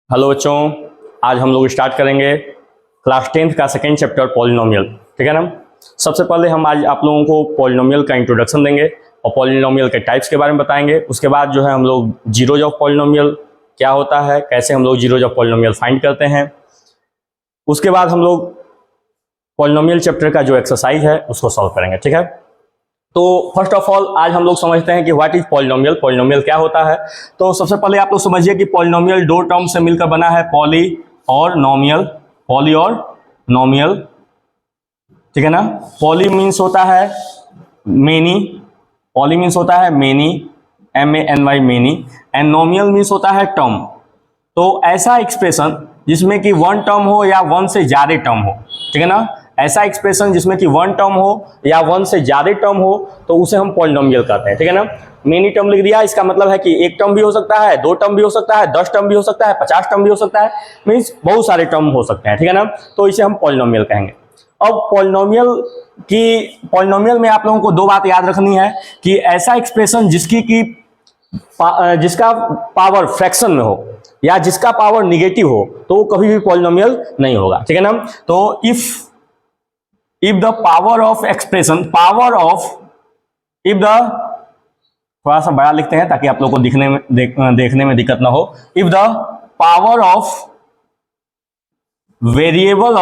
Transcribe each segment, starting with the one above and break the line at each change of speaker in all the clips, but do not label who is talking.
Hello बच्चों, आज हम लोग स्टार्ट करेंगे क्लास 10th का सेकेंड चैप्टर पॉलिनोमियल। ठीक है ना। सबसे पहले हम आज आप लोगों को पॉलिनोमियल का इंट्रोडक्शन देंगे और पॉलिनोमियल के टाइप्स के बारे में बताएंगे। उसके बाद जो है हम लोग जीरोज ऑफ पॉलिनोमियल क्या होता है, कैसे हम लोग जीरोज ऑफ पॉलिनोमियल फाइंड करते हैं। उसके बाद हम लोग पॉलिनोमियल चैप्टर का जो एक्सरसाइज है उसको सॉल्व करेंगे। ठीक है। तो फर्स्ट ऑफ ऑल आज हम लोग समझते हैं कि व्हाट इज पॉलिनोमियल, पॉलिनोमियल क्या होता है। तो सबसे पहले आप लोग समझिए कि पॉलिनोमियल दो टर्म से मिलकर बना है, पॉली और नोमियल। पॉली और नोमियल, ठीक है ना। पॉली मीन्स होता है मेनी, पॉली मीन्स होता है many, MANY many, and नोमियल means होता है टर्म। तो ऐसा एक्सप्रेशन जिसमें कि वन टर्म हो या वन से ज्यादा टर्म हो, ठीक है ना। ऐसा एक्सप्रेशन जिसमें कि वन टर्म हो या वन से ज्यादा टर्म हो तो उसे हम पॉलिनोमियल कहते हैं। ठीक है ना। मेनी टर्म लिख दिया, इसका मतलब है कि एक टर्म भी हो सकता है, दो टर्म भी हो सकता है, 10 टर्म भी हो सकता है, 50 टर्म भी हो सकता है, मीन्स बहुत सारे टर्म हो सकते हैं। ठीक है ना। तो इसे हम पॉलिनोमियल कहेंगे। अब पॉलिनोमियल में आप लोगों को दो बात याद रखनी है कि ऐसा एक्सप्रेशन जिसका पावर फ्रैक्शन में हो या जिसका पावर निगेटिव हो तो वो कभी भी पॉलिनोमियल नहीं होगा। ठीक है ना। तो if the power of expression, थोड़ा सा बड़ा लिखते हैं ताकि आप लोग को देखने में दिक्कत ना हो। if the power of variable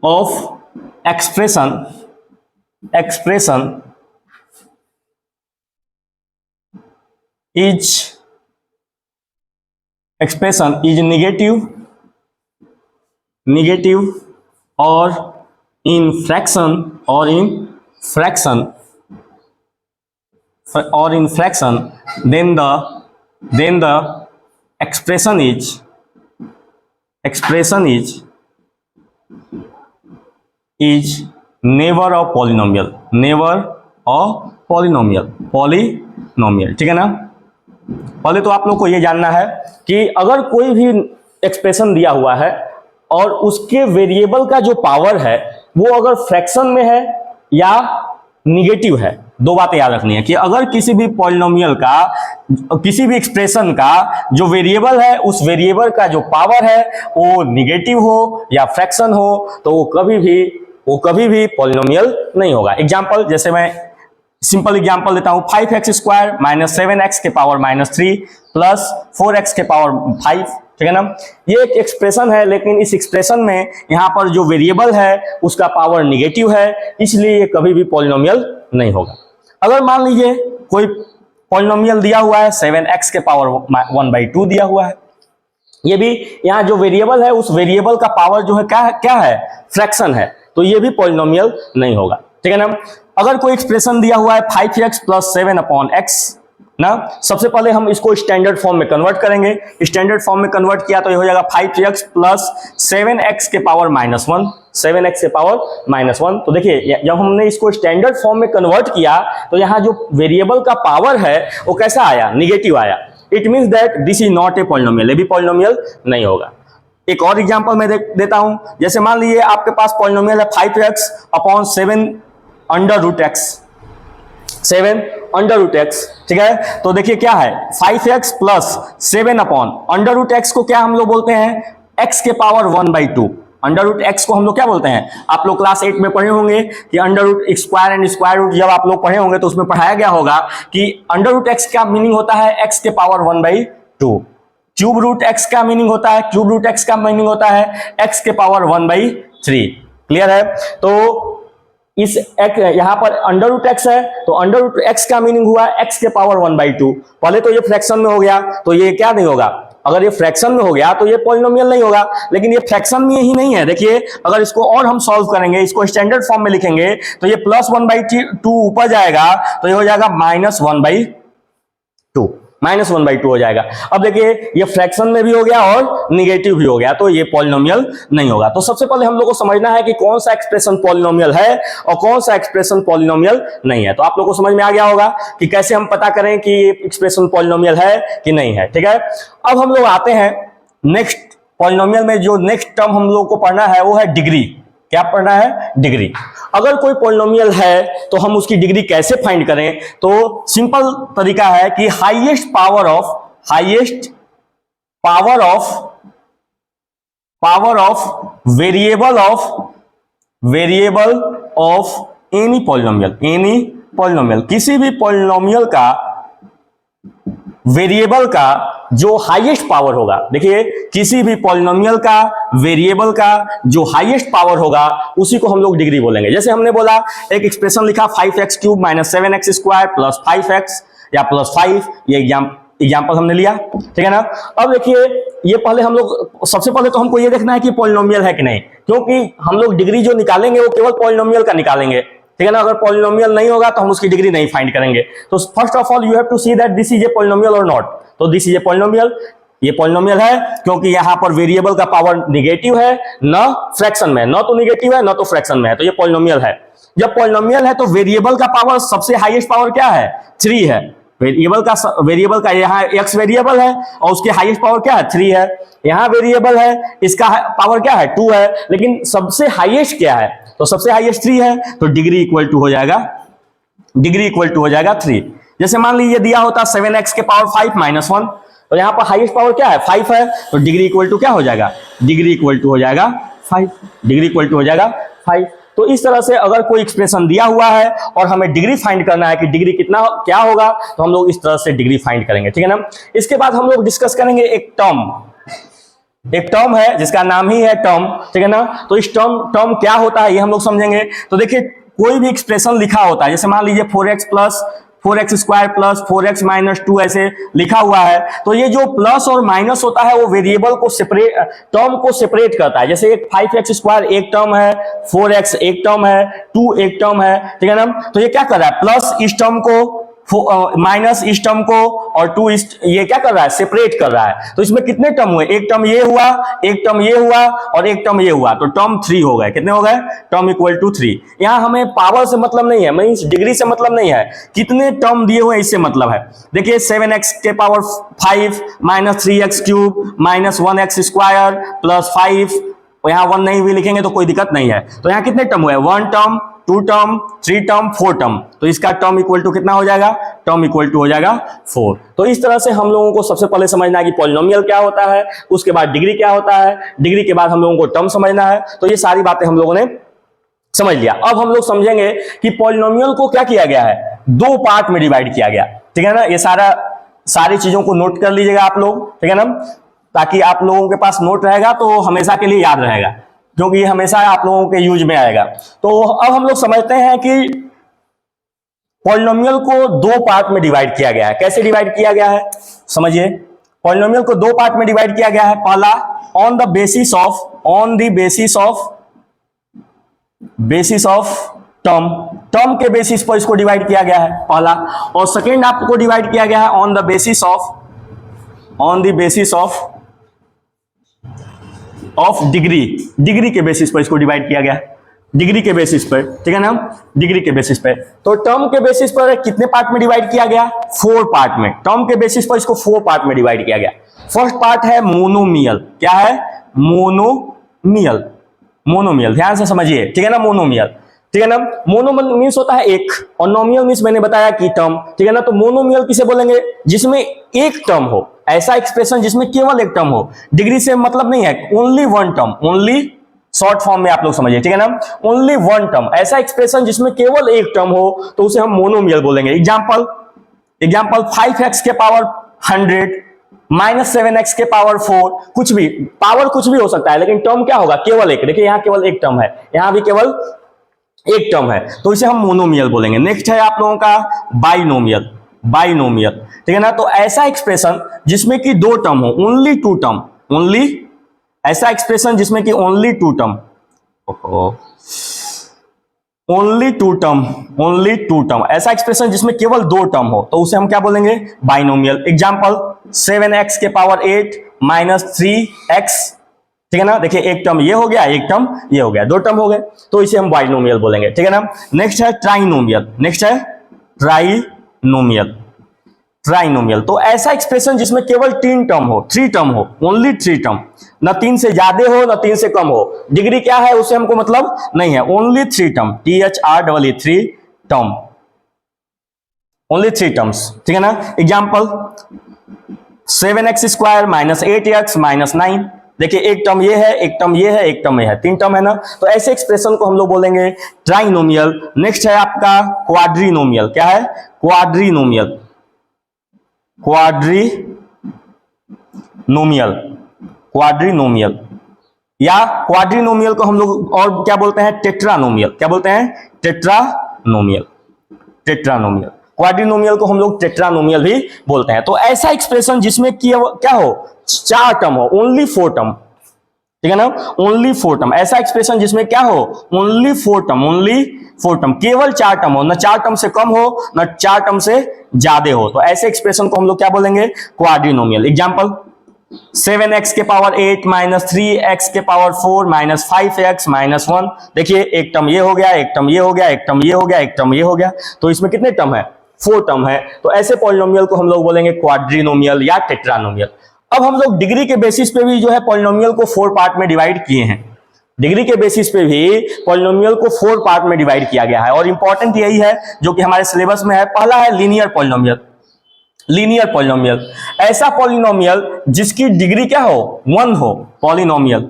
of expression is negative or in fraction then the expression is never a polynomial, polynomial। ठीक है ना। पहले तो आप लोग को ये जानना है कि अगर कोई भी एक्सप्रेशन दिया हुआ है और उसके वेरिएबल का जो पावर है वो अगर फ्रैक्शन में है या निगेटिव है, दो बातें याद रखनी है कि अगर किसी भी पॉलिनोमियल का, किसी भी एक्सप्रेशन का जो वेरिएबल है उस वेरिएबल का जो पावर है वो निगेटिव हो या फ्रैक्शन हो तो वो कभी भी पॉलिनोमियल नहीं होगा। एग्जांपल, जैसे मैं सिंपल एग्जांपल देता हूं, 5x² माइनस 7x के पावर -3 प्लस 4x के पावर 5। ठीक है ना। ये एक एक्सप्रेशन है, लेकिन इस एक्सप्रेशन में यहाँ पर जो वेरिएबल है उसका पावर निगेटिव है, इसलिए ये कभी भी पॉलिनोमियल नहीं होगा। अगर मान लीजिए कोई पॉलिनोमियल दिया हुआ है, 7x के पावर 1/2 दिया हुआ है, ये भी यहाँ जो वेरिएबल है उस वेरिएबल का पावर जो है क्या है, फ्रैक्शन है, तो ये भी पॉलिनोमियल नहीं होगा। ठीक है ना। अगर कोई एक्सप्रेशन दिया हुआ है 5x + 7/x ना, सबसे पहले हम इसको स्टैंडर्ड फॉर्म में कन्वर्ट करेंगे। स्टैंडर्ड फॉर्म में कन्वर्ट किया तो ये हो जाएगा 5x + 7x के पावर -1, 7x के पावर -1। तो देखिए जब हमने इसको स्टैंडर्ड फॉर्म में कन्वर्ट किया तो यहाँ जो वेरिएबल का पावर है वो कैसा आया, निगेटिव आया। It means that this is not a polynomial, ये भी पॉलिनोमियल नहीं होगा। एक और एग्जांपल मैं देता हूं, जैसे मान लीजिए आपके पास पॉलिनोमियल है 5x/7√x, 7√x। ठीक है। तो देखिए क्या है, 5x + 7/√x को क्या हम लोग बोलते हैं, x के पावर 1/2। √x को हम लोग क्या बोलते हैं, आप लोग क्लास 8 में पढ़े होंगे कि √² एंड स्क्वायर रूट जब आप लोग पढ़े होंगे तो उसमें पढ़ाया गया होगा कि √x का मीनिंग होता है x के पावर 1/2। क्यूब रूट x का मीनिंग होता है, x के पावर 1/3। क्लियर है। तो इस यहाँ पर √x है तो √x का मीनिंग हुआ x के पावर 1/2। पहले तो ये फ्रैक्शन में हो गया तो ये क्या नहीं होगा, अगर ये फ्रैक्शन में हो गया तो ये पॉलिनोमियल नहीं होगा। लेकिन ये फ्रैक्शन में ही नहीं है, देखिए अगर इसको और हम सॉल्व करेंगे, इसको स्टैंडर्ड फॉर्म में लिखेंगे तो ये +1/2 ऊपर जाएगा तो ये हो जाएगा -1/2 हो जाएगा। अब देखिए ये फ्रैक्शन में भी हो गया और निगेटिव भी हो गया, तो ये पॉलिनोमियल नहीं होगा। तो सबसे पहले हम लोग को समझना है कि कौन सा एक्सप्रेशन पॉलिनोमियल है और कौन सा एक्सप्रेशन पॉलिनोमियल नहीं है। तो आप लोग को समझ में आ गया होगा कि कैसे हम पता करें कि एक्सप्रेशन पॉलिनोमियल है कि नहीं है। ठीक है। अब हम लोग आते हैं नेक्स्ट पॉलिनोमियल में। जो नेक्स्ट टर्म हम लोग को पढ़ना है वो है डिग्री। क्या पढ़ना है, डिग्री। अगर कोई पॉलिनोमियल है तो हम उसकी डिग्री कैसे फाइंड करें, तो सिंपल तरीका है कि highest highest power of variable of any polynomial, किसी भी पॉलिनोमियल का वेरिएबल का जो हाईएस्ट पावर होगा, देखिए किसी भी पॉलिनोमियल का वेरिएबल का जो हाईएस्ट पावर होगा उसी को हम लोग डिग्री बोलेंगे। जैसे हमने बोला एक एक्सप्रेशन लिखा 5x³ minus 7x² plus 5x या प्लस 5, ये एग्जाम्पल हमने लिया, ठीक है ना। अब देखिए ये पहले हम लोग सबसे पहले तो हमको ये देखना है कि पॉलिनोमियल है कि नहीं, क्योंकि हम लोग डिग्री जो निकालेंगे वो केवल पॉलिनोमियल का निकालेंगे, ठीक है ना। अगर पॉलिनोमियल नहीं होगा तो हम उसकी डिग्री नहीं फाइंड करेंगे। तो first of all you have to see that this is a polynomial और नॉट। तो दिस इज ए पॉलिनोमियल, ये पॉलिनोमियल है क्योंकि यहां पर वेरिएबल का पावर निगेटिव है, न फ्रैक्शन में, न तो निगेटिव है न तो फ्रैक्शन में है, तो ये पॉलिनोमियल है। जब पॉलिनोमियल है तो वेरिएबल का पावर, सबसे हाईएस्ट पावर क्या है, 3 है। वेरिएबल का यहाँ x वेरिएबल है और उसके हाईएस्ट पावर क्या है, 3 है। यहाँ वेरिएबल है, इसका पावर क्या है, 2 है, लेकिन सबसे हाईएस्ट क्या है, तो सबसे हाईएस्ट 3 है, तो डिग्री इक्वल टू हो जाएगा 3। जैसे मान लीजिए दिया होता 7x के पावर 5 माइनस 1, तो यहाँ पर हाईएस्ट पावर क्या है, 5 है, तो डिग्री इक्वल टू क्या हो जाएगा, डिग्री इक्वल टू हो जाएगा 5। तो इस तरह से अगर कोई एक्सप्रेशन दिया हुआ है और हमें डिग्री फाइंड करना है कि डिग्री कितना क्या होगा, तो हम लोग इस तरह से डिग्री फाइंड करेंगे, ठीक है ना। इसके बाद हम लोग डिस्कस करेंगे एक टर्म है जिसका नाम ही है टर्म, ठीक है ना। तो इस टर्म क्या होता है ये हम लोग समझेंगे। तो देखिए कोई भी एक्सप्रेशन लिखा होता है, जैसे मान लीजिए 4x² प्लस 4x माइनस 2 ऐसे लिखा हुआ है, तो ये जो प्लस और माइनस होता है वो वेरिएबल को टर्म को सेपरेट करता है। जैसे एक 5x² एक टर्म है, 4x एक टर्म है, 2 एक टर्म है, ठीक है ना। तो ये क्या कर रहा है, प्लस इस टर्म को, माइनस इस टर्म को, और 2 ये क्या कर रहा है, सेपरेट कर रहा है। तो इसमें कितने टर्म हुए, एक टर्म ये हुआ, एक टर्म ये हुआ और एक टर्म ये हुआ, तो टर्म 3 हो गए। कितने हो गए, टर्म इक्वल टू 3। यहां हमें पावर से मतलब नहीं है, मींस डिग्री से मतलब नहीं है, कितने टर्म दिए हुए इससे मतलब है। देखिए 7x के power 5 minus 3x³ minus 1x² plus 5, यहां 1 नहीं भी लिखेंगे तो कोई दिक्कत नहीं है। तो यहां कितने टर्म हुए, 1 टर्म, 2 टर्म, 3 टर्म, 4 टर्म, तो इसका टर्म इक्वल टू कितना हो जाएगा, टर्म इक्वल टू हो जाएगा 4। तो इस तरह से हम लोगों को सबसे पहले समझना है कि पॉलिनोमियल क्या होता है, उसके बाद डिग्री क्या होता है, डिग्री के बाद हम लोगों को टर्म समझना है। तो ये सारी बातें हम लोगों ने समझ लिया। अब हम लोग समझेंगे कि पॉलिनोमियल को क्या किया गया है, 2 पार्ट में डिवाइड किया गया, ठीक है ना। ये सारी चीजों को नोट कर लीजिएगा आप लोग, ठीक है ना, ताकि आप लोगों के पास नोट रहेगा तो हमेशा के लिए याद रहेगा, क्योंकि हमेशा आप लोगों के यूज में आएगा। तो अब हम लोग समझते हैं कि पॉलिनोमियल को 2 पार्ट में डिवाइड किया गया है। कैसे डिवाइड किया गया है समझिए। पॉलिनोमियल को 2 पार्ट में डिवाइड किया गया है। पहला on the basis of term के बेसिस पर इसको डिवाइड किया गया है पहला, और सेकेंड आपको डिवाइड किया गया है on the basis of degree के बेसिस पर इसको डिवाइड किया गया है, डिग्री के बेसिस पर, ठीक है ना, डिग्री के बेसिस पर। तो टर्म के बेसिस पर कितने पार्ट में डिवाइड किया गया, 4 पार्ट में। टर्म के बेसिस पर इसको 4 पार्ट में डिवाइड किया गया। फर्स्ट पार्ट है मोनोमियल। क्या है, मोनोमियल, ध्यान से समझिए, ठीक है ना, मोनोमियल, ठीक है ना। मोनो मीन्स होता है एक, और नोमियल मीन्स मैंने बताया कि टर्म, ठीक है ना। तो मोनोमियल किसे बोलेंगे, जिसमें एक टर्म हो, ऐसा एक्सप्रेशन जिसमें केवल एक टर्म हो। डिग्री से मतलब नहीं है, only 1 term, only short form में आप लोग समझिए, ठीक है ना, ओनली 1 टर्म, ऐसा एक्सप्रेशन जिसमें केवल एक टर्म हो तो उसे हम मोनोमियल बोलेंगे। एग्जाम्पल 5x के पावर 100 माइनस 7x के पावर 4, कुछ भी पावर कुछ भी हो सकता है, लेकिन टर्म क्या होगा, केवल एक। देखिए यहां केवल एक टर्म है, यहां भी केवल एक टर्म है, तो इसे हम मोनोमियल बोलेंगे। नेक्स्ट है आप लोगों का बाइनोमियल, ठीक है ना। तो ऐसा एक्सप्रेशन जिसमें कि 2 टर्म हो, ओनली 2 टर्म, ऐसा एक्सप्रेशन जिसमें कि ओनली 2 टर्म, ऐसा एक्सप्रेशन जिसमें केवल 2 टर्म हो, तो उसे हम क्या बोलेंगे, बाइनोमियल। एग्जांपल 7x के पावर 8 माइनस 3x, ठीक है ना। देखिए एक टर्म ये हो गया, एक टर्म ये हो गया, 2 टर्म हो गए, तो इसे हम बाइनोमियल बोलेंगे, ठीक है ना। नेक्स्ट है ट्राइनोमियल। तो ऐसा एक्सप्रेशन जिसमें केवल 3 टर्म हो, ओनली 3 टर्म, न 3 से ज्यादा हो न 3 से कम हो। डिग्री क्या है उससे हमको मतलब नहीं है, only 3 term, THREE term, only 3 terms, ठीक है ना। Example 7x² minus 8x minus 9। देखिए एक टर्म ये है, एक टर्म ये है, एक टर्म ये है, 3 टर्म है ना। तो ऐसे एक्सप्रेशन को हम लोग बोलेंगे ट्राइनोमियल। नेक्स्ट है आपका क्वाड्रीनोमियल। क्या है? क्वाड्रीनोमियल। क्वाड्रीनोमियल, क्वाड्रीनोमियल या क्वाड्रीनोमियल को हम लोग और क्या बोलते हैं? टेट्रानोमियल। क्या बोलते हैं? टेट्रानोमियल। टेट्रानोमियल, क्वाड्रीनोमियल को हम लोग टेट्रानोमियल भी बोलते हैं। तो ऐसा एक्सप्रेशन जिसमें क्या हो? 4 टर्म हो, ओनली 4 टर्म। ठीक है ना? Only 4 term. ऐसा एक्सप्रेशन जिसमें क्या हो? ओनली 4 टर्म, ओनली 4 टर्म, केवल 4 टर्म हो, ना 4 टर्म से कम हो ना 4 टर्म से ज्यादा हो। तो ऐसे एक्सप्रेशन को हम लोग क्या बोलेंगे? क्वाड्रीनोमियल। एग्जांपल 7x के पावर 8 माइनस 3x के पावर 4 माइनस 5x माइनस 1। देखिए एक टर्म ये हो गया, एक टर्म ये हो गया, एक टर्म ये हो गया, एक टर्म ये हो गया। तो इसमें कितने टर्म है? 4 टर्म है। तो ऐसे पॉलिनोमियल को हम लोग बोलेंगे क्वाड्रीनोमियल या टेट्रानोमियल। अब हम लोग डिग्री के बेसिस पे भी जो है पॉलिनोमियल को 4 पार्ट में डिवाइड किए हैं। डिग्री के बेसिस पे भी पॉलिनोमियल को 4 पार्ट में डिवाइड किया गया है और इंपॉर्टेंट यही है जो कि हमारे सिलेबस में है। पहला है लीनियर पॉलिनोमियल। लीनियर पॉलिनोमियल, ऐसा पॉलिनोमियल जिसकी डिग्री क्या हो? 1 हो। पॉलिनोमियल,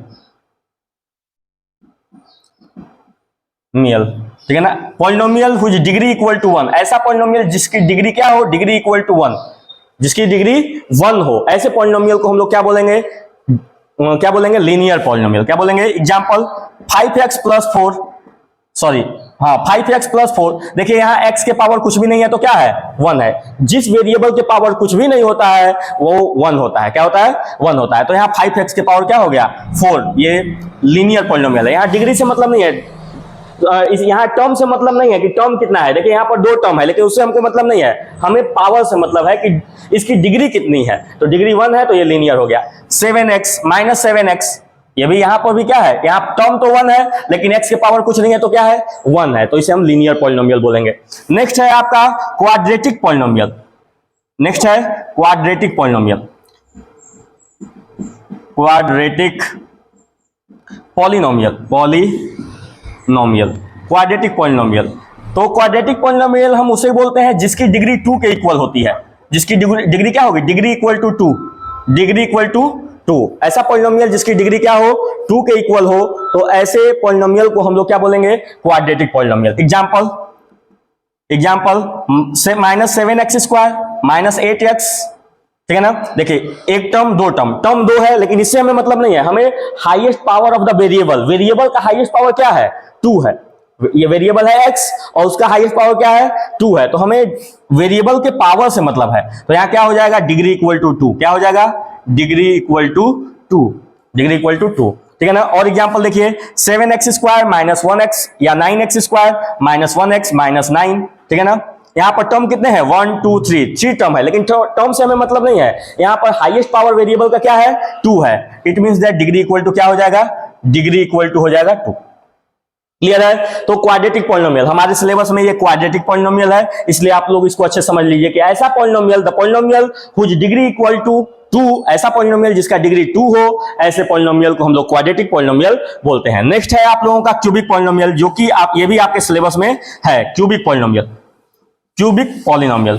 ठीक है ना? पॉलिनोमियल हुई डिग्री इक्वल टू 1, ऐसा पॉलिनोमियल जिसकी डिग्री क्या हो? डिग्री इक्वल टू 1, जिसकी डिग्री 1 हो। ऐसे पॉलिनोमियल को हम लोग क्या बोलेंगे? क्या बोलेंगे? Linear polynomial. क्या बोलेंगे? एग्जांपल 5x प्लस 4, सॉरी हाँ 5x प्लस 4। देखिए यहाँ x के पावर कुछ भी नहीं है तो क्या है? 1 है। जिस वेरिएबल के पावर कुछ भी नहीं होता है वो 1 होता है। क्या होता है? 1 होता है। तो यहाँ 5x के पावर क्या हो गया? 4। ये लीनियर पॉलिनोमियल है। यहाँ डिग्री से मतलब नहीं है, यहाँ टर्म से मतलब नहीं है कि टर्म कितना है। देखिए यहाँ पर 2 टर्म है लेकिन उससे हमको मतलब नहीं है, हमें पावर से मतलब है कि इसकी डिग्री कितनी है। तो डिग्री 1 है तो ये लीनियर हो गया। 7x माइनस 7x, ये भी यहाँ पर भी क्या है? यहाँ टर्म तो 1 है लेकिन x के पावर कुछ नहीं है तो क्या है? 1 है। तो इसे हम लीनियर पॉलिनोमियल बोलेंगे। नेक्स्ट है आपका क्वाड्रेटिक पॉलिनोमियल। नेक्स्ट है quadratic polynomial. Quadratic polynomial, polynomial, quadratic polynomial. तो क्वाड्रेटिक पॉलिनोमियल हम उसे बोलते हैं जिसकी डिग्री 2 के इक्वल होती है। जिसकी डिग्री क्या होगी? Degree equal to 2, degree equal to 2। ऐसा पॉलिनोमियल जिसकी डिग्री क्या हो? 2 के इक्वल हो। तो ऐसे पॉलिनोमियल को हम लोग क्या बोलेंगे? Quadratic polynomial. Example minus 7x² minus 8x। ठीक है ना? देखिए एक टर्म, 2 टर्म, टर्म 2 है लेकिन इससे हमें मतलब नहीं है, हमें highest power of the variable, variable का हाईएस्ट पावर क्या है? 2 है। ये वेरिएबल है x और उसका हाईएस्ट पावर क्या है? 2 है। तो हमें वेरिएबल के पावर से मतलब है। तो यहां क्या हो जाएगा? Degree equal to 2। क्या हो जाएगा? Degree equal to 2, degree equal to 2। ठीक है ना? और एग्जांपल देखिए 7x² माइनस 1x या 9x² माइनस 1x माइनस 9। ठीक है ना? यहाँ पर टर्म कितने हैं? 1 2 3 टर्म है लेकिन टर्म से हमें मतलब नहीं है। यहाँ पर हाईएस्ट पावर वेरिएबल का क्या है? 2 है। It means that degree equal to क्या हो जाएगा? डिग्री इक्वल टू हो जाएगा 2। क्लियर है? तो क्वाड्रेटिक पॉलिनोमियल, हमारे सिलेबस में ये क्वाड्रेटिक पॉलिनोमियल है, इसलिए आप लोग इसको अच्छे समझ लीजिए कि ऐसा polynomial, the polynomial whose degree equal to 2, ऐसा पॉलिनोमियल जिसका डिग्री 2 हो, ऐसे पॉलिनोमियल को हम लोग क्वाड्रेटिक पॉलिनोमियल बोलते हैं। नेक्स्ट है आप लोगों का क्यूबिक पॉलिनोमियल, जो कि आप ये भी आपके सिलेबस में है। Cubic polynomial, cubic polynomial,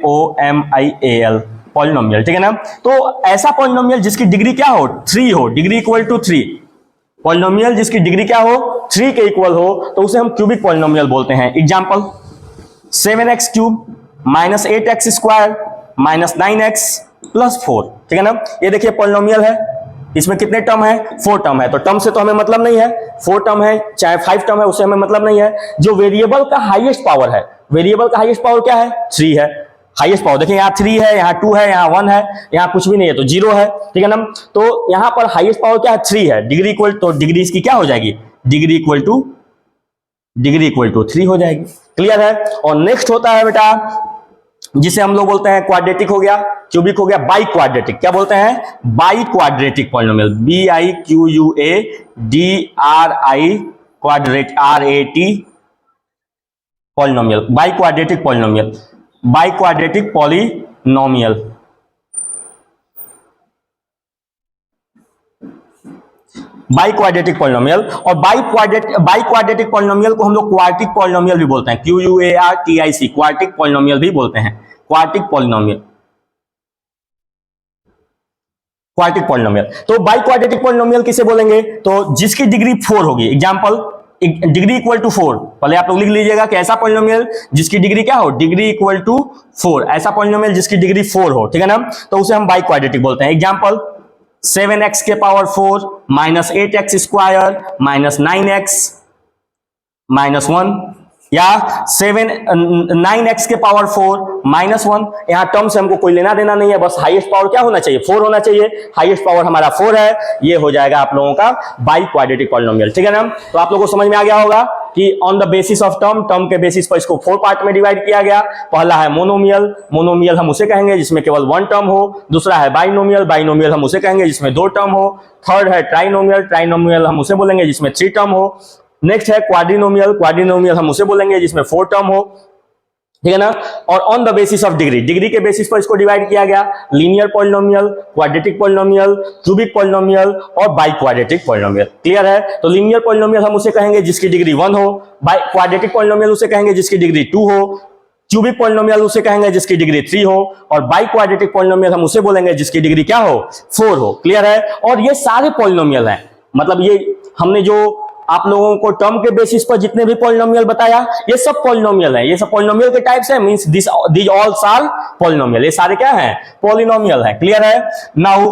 POLYNOMIAL polynomial. ठीक है ना? तो ऐसा पॉलिनोमियल जिसकी डिग्री क्या हो? 3 हो, डिग्री इक्वल टू 3। पॉलिनोमियल जिसकी डिग्री क्या हो? 3 के इक्वल हो तो उसे हम क्यूबिक पॉलिनोमियल बोलते हैं। Example 7x³ minus 8x² minus 9x plus 4। ठीक है ना? ये देखिए पॉलिनोमियल है, इसमें कितने टर्म है? 4 टर्म है। तो टर्म से तो हमें मतलब नहीं है, 4 टर्म है चाहे 5 टर्म है उससे हमें मतलब नहीं है। जो वेरिएबल का हाईएस्ट पावर है, वेरिएबल का हाईएस्ट पावर क्या है? 3 है। हाईएस्ट पावर देखिए यहाँ 3 है, यहाँ 2 है, यहाँ 1 है, यहाँ कुछ भी नहीं है तो 0 है। ठीक है ना? तो यहाँ पर हाईएस्ट पावर क्या है? 3 है। डिग्री इक्वल, तो डिग्री इसकी क्या हो जाएगी? डिग्री इक्वल टू 3 हो जाएगी। क्लियर है? और नेक्स्ट होता है बेटा जिसे हम लोग बोलते हैं क्वाड्रेटिक हो गया, क्यूबिक हो गया, बाई क्वाड्रेटिक। क्या बोलते हैं? By quadratic polynomial, BIQUADRI RAT polynomial, by quadratic polynomial, by quadratic polynomial. By quadratic polynomial. और बाई क्वाड्रेटिक पॉलिनोमियल को हम लोग क्वार्टिक पॉलिनोमियल भी बोलते हैं, QUARTIC, क्वार्टिक पॉलिनोमियल भी बोलते हैं, क्वार्टिक पॉलिनोमियल। Quadratic polynomial. तो बाई क्वाड्रेटिक पॉलिनोमियल किसे बोलेंगे? तो जिसकी डिग्री 4 होगी। एग्जांपल, डिग्री इक्वल टू 4, पहले आप लोग लिख लीजिएगा कि ऐसा पॉलिनोमियल जिसकी डिग्री क्या हो, डिग्री इक्वल टू 4, ऐसा पॉलिनोमियल जिसकी डिग्री 4 हो, ठीक है ना, तो उसे हम बाई क्वाड्रेटिक बोलते हैं। एग्जांपल, 7x के power 4 minus 8x square minus 9x minus 1, या 9x के पावर 4 माइनस 1। यहां टर्म से हमको कोई लेना देना नहीं है, बस हाईएस्ट पावर क्या होना चाहिए, 4 होना चाहिए। हाईएस्ट पावर हमारा 4 है, ये हो जाएगा आप लोगों का बाई क्वाड्रेटिक पॉलिनोमियल, ठीक है ना। तो आप लोगों को समझ में आ गया होगा कि on the basis of term के बेसिस पर इसको 4 पार्ट में डिवाइड किया गया। पहला है मोनोमियल हम उसे कहेंगे जिसमें केवल 1 टर्म हो। दूसरा है बाइनोमियल हम उसे कहेंगे जिसमें 2 टर्म हो। थर्ड है ट्राइनोमियल हम उसे बोलेंगे जिसमें 3 टर्म हो। नेक्स्ट है क्वाड्रिनोमियल हम उसे बोलेंगे जिसमें 4 टर्म हो, ठीक है ना। और on the basis of degree के बेसिस पर इसको डिवाइड किया गया। Linear polynomial, quadratic polynomial, cubic polynomial और बाई क्वाड्रेटिक पॉलिनोमियल। क्लियर है? तो लीनियर पॉलिनोमियल हम उसे कहेंगे जिसकी डिग्री 1 हो, बाई क्वाड्रेटिक पॉलिनोमियल उसे कहेंगे जिसकी डिग्री 2 हो, क्यूबिक पॉलिनोमियल उसे कहेंगे जिसकी डिग्री 3 हो, और बाई क्वाड्रेटिक पॉलिनोमियल हम उसे बोलेंगे जिसकी डिग्री क्या हो, 4 हो। क्लियर है? और ये सारे पॉलिनोमियल हैं, मतलब ये हमने जो आप लोगों को टर्म के बेसिस पर जितने भी पॉलिनोमियल बताया, ये सब पॉलिनोमियल है, ये सब पॉलिनोमियल के टाइप्स है, means this all are polynomial, ये सारे क्या हैं, पॉलिनोमियल है। क्लियर है? नाउ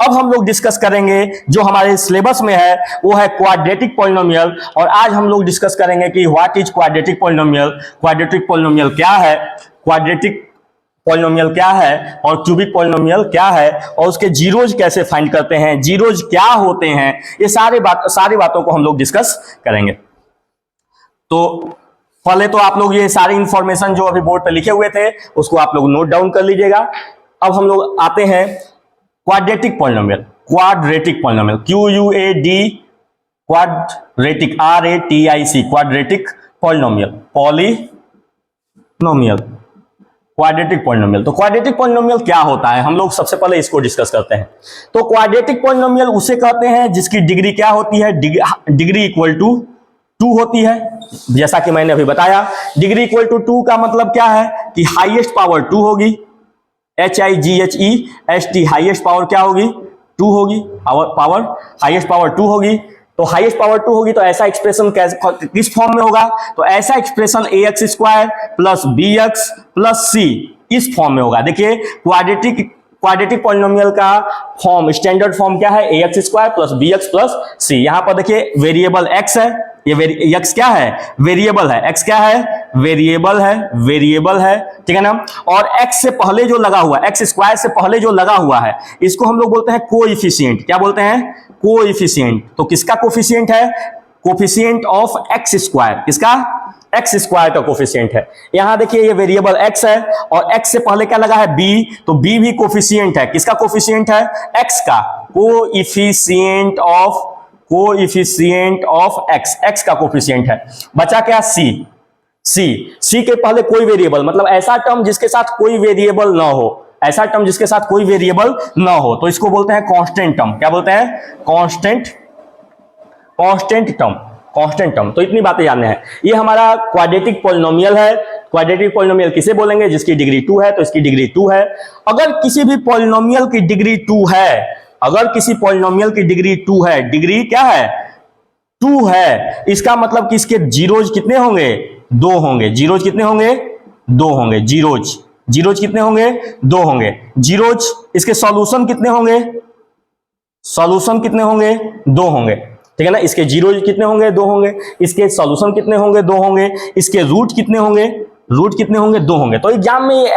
अब हम लोग डिस्कस करेंगे जो हमारे सिलेबस में है वो है क्वाड्रेटिक पॉलिनोमियल। और आज हम लोग डिस्कस करेंगे कि what is quadratic polynomial, quadratic polynomial क्या है, क्वाड्रेटिक पॉलिनोमियल क्या है, और क्यूबिक पॉलिनोमियल क्या है, और उसके जीरोज कैसे फाइंड करते हैं, जीरोज क्या होते हैं, ये सारी बातों को हम लोग डिस्कस करेंगे। तो पहले तो आप लोग ये सारी इंफॉर्मेशन जो अभी बोर्ड पे लिखे हुए थे उसको आप लोग नोट डाउन कर लीजिएगा। अब हम लोग आते हैं quadratic polynomial. Quadratic polynomial, QUAD, quadratic, RATIC, quadratic polynomial, quadratic polynomial. तो क्वाड्रेटिक पॉलिनोमियल क्या होता है, हम लोग सबसे पहले इसको डिस्कस करते हैं। तो क्वाड्रेटिक पॉलिनोमियल उसे कहते हैं जिसकी डिग्री क्या होती है, डिग्री इक्वल टू 2 होती है। जैसा कि मैंने अभी बताया, डिग्री इक्वल टू 2 का मतलब क्या है कि हाईएस्ट पावर 2 होगी, HIGHEST, हाईएस्ट पावर क्या होगी, 2 होगी, पावर हाईएस्ट पावर 2 होगी। तो हाईएस्ट पावर 2 होगी तो ऐसा एक्सप्रेशन किस फॉर्म में होगा, तो ऐसा expression AX square plus BX plus C इस फॉर्म में होगा। देखिए क्वाड्रेटिक पॉलिनोमियल का फॉर्म, स्टैंडर्ड फॉर्म क्या है, AX square plus BX plus C। यहां पर देखिए वेरिएबल X है, ये x क्या है, वेरिएबल है, x क्या है, वेरिएबल है, ठीक है ना। और x से पहले जो लगा हुआ, x स्क्वायर से पहले जो लगा हुआ है इसको हम लोग बोलते हैं कोएफिशिएंट। क्या बोलते हैं, कोएफिशिएंट। तो किसका कोएफिशिएंट है, कोएफिशिएंट ऑफ x स्क्वायर, किसका, x स्क्वायर का कोएफिशिएंट है। यहां देखिए ये वेरिएबल x है और x से पहले क्या लगा है, b, तो b भी कोएफिशिएंट है, किसका कोएफिशिएंट है, x का, कोएफिशिएंट ऑफ x का कोएफिशिएंट है। बचा क्या, c के पहले कोई वेरिएबल, मतलब ऐसा टर्म जिसके साथ कोई वेरिएबल ना हो, ऐसा टर्म जिसके साथ कोई वेरिएबल ना हो, तो इसको बोलते हैं कांस्टेंट टर्म। क्या बोलते हैं, कांस्टेंट टर्म। तो इतनी बातें जानने हैं। ये हमारा क्वाड्रेटिक पॉलिनोमियल है। क्वाड्रेटिक पॉलिनोमियल किसे बोलेंगे, जिसकी डिग्री 2 है, तो इसकी डिग्री 2 है। अगर किसी भी पॉलिनोमियल की डिग्री 2 है, अगर किसी पॉलिनोमियल की डिग्री 2 है, डिग्री क्या है, 2 है, इसका मतलब कि इसके जीरोज कितने होंगे, 2 होंगे। जीरोज कितने होंगे, 2 होंगे। जीरोज कितने होंगे, 2 होंगे। जीरोज, इसके सॉल्यूशन कितने होंगे, 2 होंगे, ठीक है ना। इसके जीरोज कितने होंगे, 2 होंगे। इसके सॉल्यूशन कितने होंगे, 2 होंगे। इसके रूट कितने होंगे, 2 होंगे। तो एग्जाम में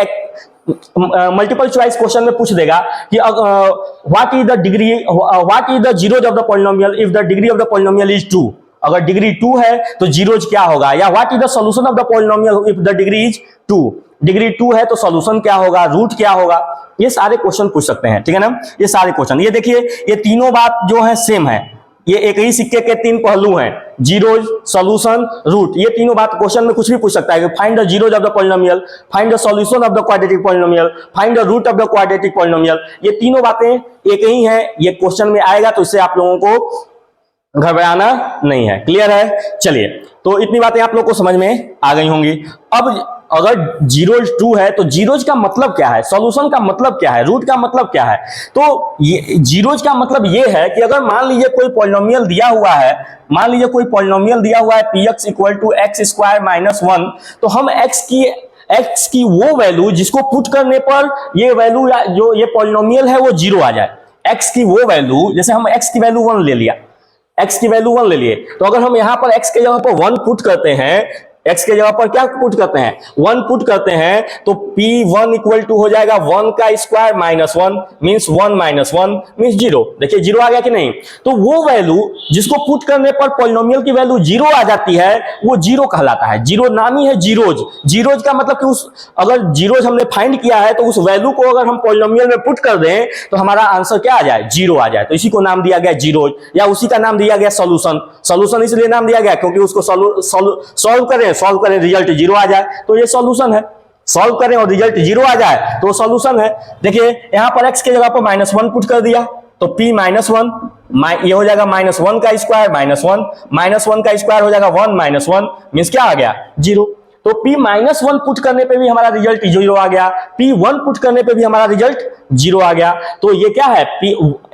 मल्टीपल चॉइस क्वेश्चन में पूछ देगा कि what is the zeros of the polynomial if the degree of the polynomial is 2। अगर डिग्री 2 है तो जीरोज क्या होगा, या what is the solution of the polynomial if the degree is 2। Degree 2 है तो सॉल्यूशन क्या होगा, रूट क्या होगा, ये सारे क्वेश्चन पूछ सकते हैं, ठीक है ना। ये सारे क्वेश्चन, ये देखिए ये तीनों बात जो है सेम है, ये एक ही सिक्के के 3 पहलू हैं, जीरोज, सॉल्यूशन, रूट। ये तीनों बात क्वेश्चन में कुछ भी पूछ सकता है, find the zeros of the polynomial, find the solution of the quadratic polynomial, find the root of the quadratic polynomial. ये तीनों बातें एक ही हैं, ये क्वेश्चन में आएगा, तो इससे आप लोगों को घबराना नहीं है। क्लियर है? चलिए, तो इतनी बातें आप लोग को समझ में आ गई होंगी। अब अगर जीरोज 2 है तो जीरोज का मतलब क्या है, सॉल्यूशन का मतलब क्या है, रूट का मतलब क्या है। तो ये जीरोज का मतलब ये है कि अगर मान लीजिए कोई पॉलिनोमियल दिया हुआ है, मान लीजिए कोई पॉलिनोमियल दिया हुआ है px equal to x square minus 1, तो हम x की वो वैल्यू जिसको पुट करने पर ये वैल्यू जो ये पॉलिनोमियल है वो जीरो आ जाए, x की वो वैल्यू, जैसे हम x की वैल्यू 1 ले लिया, x की वैल्यू 1 ले लिए, तो अगर हम यहां पर x के जगह पर 1 पुट करते हैं, x के जगह पर क्या पुट करते हैं, 1 पुट करते हैं, तो p1 इक्वल टू हो जाएगा 1 का square minus 1 means 1 minus 1 means 0। देखिए जीरो आ गया कि नहीं। तो वो वैल्यू जिसको पुट करने पर पॉलिनोमियल की वैल्यू जीरो आ जाती है वो जीरो कहलाता है। जीरो नाम ही है जीरोज। जीरोज का मतलब कि उस अगर जीरोज हमने फाइंड किया है तो उस वैल्यू को अगर हम पॉलिनोमियल में पुट कर दें तो हमारा आंसर क्या आ जाए, जीरो आ जाए। तो इसी को नाम दिया गया जीरोज, या उसी का नाम दिया गया सॉल्यूशन। सॉल्यूशन इसलिए नाम दिया गया क्योंकि उसको सॉल्व करें रिजल्ट जीरो आ जाए तो ये सॉल्यूशन है। सॉल्व करें और रिजल्ट जीरो आ जाए तो सॉल्यूशन है। देखिए यहां पर x के जगह पर -1 पुट कर दिया तो p -1 ये हो जाएगा -1 का स्क्वायर -1 का स्क्वायर हो जाएगा 1 -1 मींस क्या आ गया, जीरो। तो p -1 पुट करने पे भी हमारा रिजल्ट जीरो आ गया, p1 पुट करने पे भी हमारा रिजल्ट जीरो आ गया। तो ये क्या है,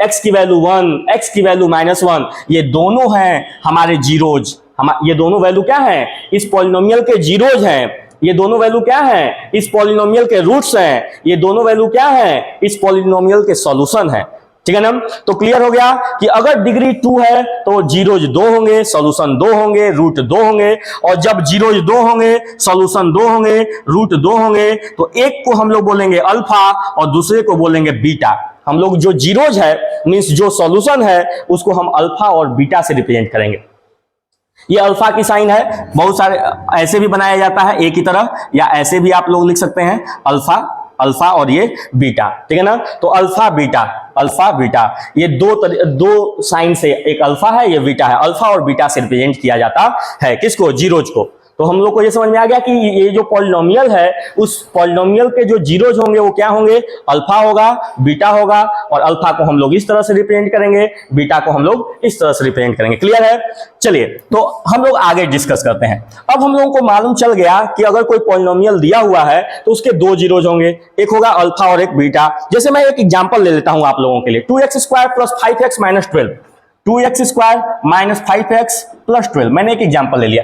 x की वैल्यू 1, x की वैल्यू -1, ये दोनों हैं हमारे जीरोज। ये दोनों वैल्यू क्या है, इस पॉलिनोमियल के जीरोज हैं। ये दोनों वैल्यू क्या है, इस पॉलिनोमियल के रूट्स हैं। ये दोनों वैल्यू क्या है, इस पॉलिनोमियल के सॉल्यूशन है। ठीक है ना। तो क्लियर हो गया कि अगर डिग्री 2 है तो जीरोज 2 होंगे, सॉल्यूशन 2 होंगे, रूट 2 होंगे। और जब जीरोज 2 होंगे, सॉल्यूशन 2 होंगे, रूट 2 होंगे, तो एक को हम लोग बोलेंगे अल्फा और दूसरे को बोलेंगे बीटा। हम लोग जो जीरोज है मींस जो सॉल्यूशन है उसको हम अल्फा और बीटा से रिप्रेजेंट करेंगे। ये अल्फा की साइन है, बहुत सारे ऐसे भी बनाया जाता है ए की तरह, या ऐसे भी आप लोग लिख सकते हैं अल्फा और ये बीटा। ठीक है ना। तो अल्फा बीटा ये दो साइन से, एक अल्फा है ये बीटा है, अल्फा और बीटा से रिप्रेजेंट किया जाता है किसको, जीरोज को। तो हम लोग को ये समझ में आ गया कि ये जो पॉलिनोमियल है उस पॉलिनोमियल के जो जीरोज होंगे वो क्या होंगे, अल्फा होगा, बीटा होगा, और अल्फा को हम लोग इस तरह से रिप्रेजेंट करेंगे, बीटा को हम लोग इस तरह से रिप्रेजेंट करेंगे। क्लियर है। चलिए तो हम लोग आगे डिस्कस करते हैं। अब हम लोगों को मालूम चल गया कि अगर कोई पॉलिनोमियल दिया हुआ है तो उसके दो जीरोज होंगे, एक होगा अल्फा और एक बीटा। जैसे मैं एक एग्जांपल ले लेता हूं आप लोगों के लिए, 2x square plus 5x minus 12, 2x square minus 5x plus 12। मैंने एक एग्जांपल ले लिया,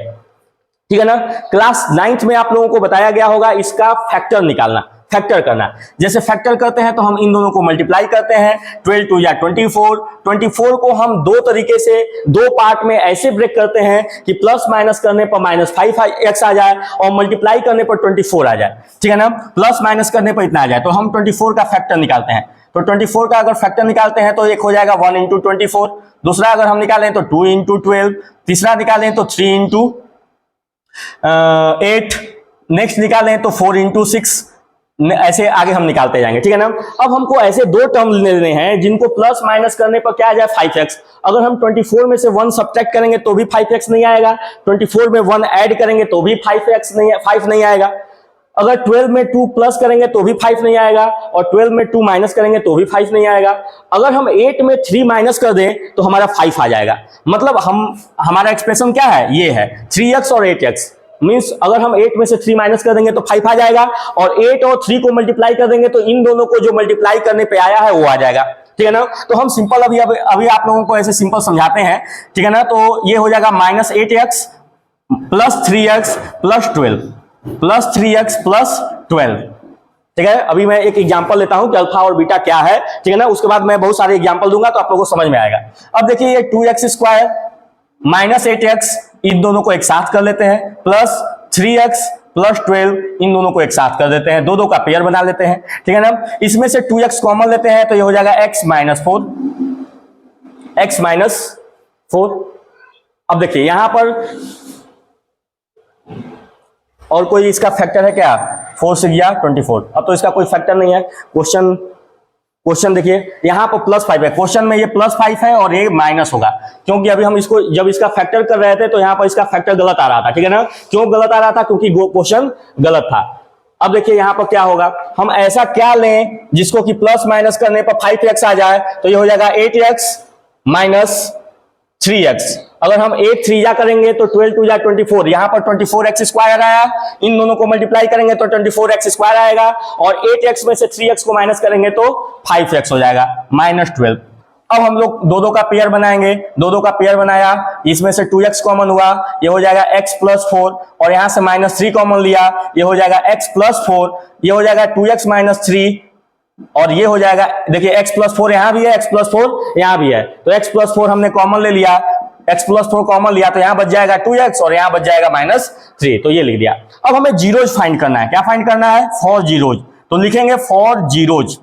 ठीक है ना। क्लास 9th में आप लोगों को बताया गया होगा इसका फैक्टर निकालना, फैक्टर करना। जैसे फैक्टर करते हैं तो हम इन दोनों को मल्टीप्लाई करते हैं, 12 2 या 24। 24 को हम दो तरीके से, दो पार्ट में ऐसे ब्रेक करते हैं कि प्लस माइनस करने पर -5x आ जाए और मल्टीप्लाई करने पर 24 आ जाए। ठीक है ना। प्लस माइनस करने पर इतना आ जाए तो हम 24 का फैक्टर निकालते हैं। तो 24 का अगर फैक्टर निकालते हैं तो एक हो जाएगा 1 × 24, दूसरा अगर हम निकालें तो 2 × 12, तीसरा निकालें तो 3 × 8, नेक्स्ट निकालें तो 4 × 6, ऐसे आगे हम निकालते जाएंगे। ठीक है ना। अब हमको ऐसे दो टर्म लेने हैं जिनको प्लस माइनस करने पर क्या आ जाए, 5x। अगर हम 24 में से 1 सब्ट्रैक्ट करेंगे तो भी 5x नहीं आएगा, 24 में 1 ऐड करेंगे तो भी 5 नहीं आएगा। अगर 12 में 2 प्लस करेंगे तो भी 5 नहीं आएगा, और 12 में 2 माइनस करेंगे तो भी 5 नहीं आएगा। अगर हम 8 में 3 माइनस कर दें तो हमारा 5 आ जाएगा। मतलब हमारा एक्सप्रेशन क्या है, ये है 3x और 8x। मींस अगर हम 8 में से 3 माइनस कर देंगे तो 5 आ जाएगा, और 8 और 3 को मल्टीप्लाई कर देंगे तो इन दोनों को जो मल्टीप्लाई करने पे आया है वो आ जाएगा। ठीक है ना। तो हम सिंपल अभी आप लोगों को ऐसे सिंपल समझाते हैं। ठीक है ना। तो ये हो जाएगा -8x plus 3x plus 12, plus 3x plus 12। ठीक है। अभी मैं एक एग्जांपल लेता हूं कि अल्फा और बीटा क्या है। ठीक है ना। उसके बाद मैं बहुत सारे एग्जांपल दूंगा तो आप लोगों को समझ में आएगा। अब देखिए ये 2x स्क्वायर माइनस 8x, इन दोनों को एक साथ कर लेते हैं, प्लस 3x प्लस 12, इन दोनों को एक साथ कर देते हैं, दो का पेयर बना लेते हैं। ठीक है ना। इसमें से 2x कॉमन लेते हैं तो ये हो जाएगा x माइनस 4। अब देखिए यहां पर और कोई इसका फैक्टर है क्या, 4 से गया 24। अब तो इसका कोई फैक्टर नहीं है। क्वेश्चन देखिए यहां पर +5 है, क्वेश्चन में ये +5 है और ये माइनस होगा, क्योंकि अभी हम इसको जब इसका फैक्टर कर रहे थे तो यहां पर इसका फैक्टर गलत आ रहा था। ठीक है ना। क्यों गलत आ रहा था, क्योंकि क्वेश्चन गलत था। अब देखिए यहां पर क्या होगा, हम ऐसा क्या लें जिसको कि प्लस माइनस करने पर 5x आ जाए, तो ये हो जाएगा 8x माइनस 3x। अगर हम 8 3 जा करेंगे तो 12 2 जा 24, यहां पर 24x स्क्वायर आया, इन दोनों को मल्टीप्लाई करेंगे तो 24x स्क्वायर आएगा, और 8x में से 3x को माइनस करेंगे तो 5x हो जाएगा, -12। अब हम लोग दो दो का पेयर बनाएंगे, दो दो का पेयर बनाया, इसमें से 2x कॉमन हुआ, ये हो जाएगा x + 4, और यहां से -3 कॉमन लिया, ये हो जाएगा x + 4, ये हो जाएगा 2x - 3, और ये हो जाएगा, देखिए x + 4 यहां भी है, x + 4 यहां भी है, तो x + 4 हमने कॉमन ले लिया, x + 4 कॉमन लिया तो यहां बच जाएगा 2x और यहां बच जाएगा -3, तो ये लिख दिया। अब हमें जीरोज फाइंड करना है, क्या फाइंड करना है? फॉर जीरोज, तो लिखेंगे फॉर जीरोज।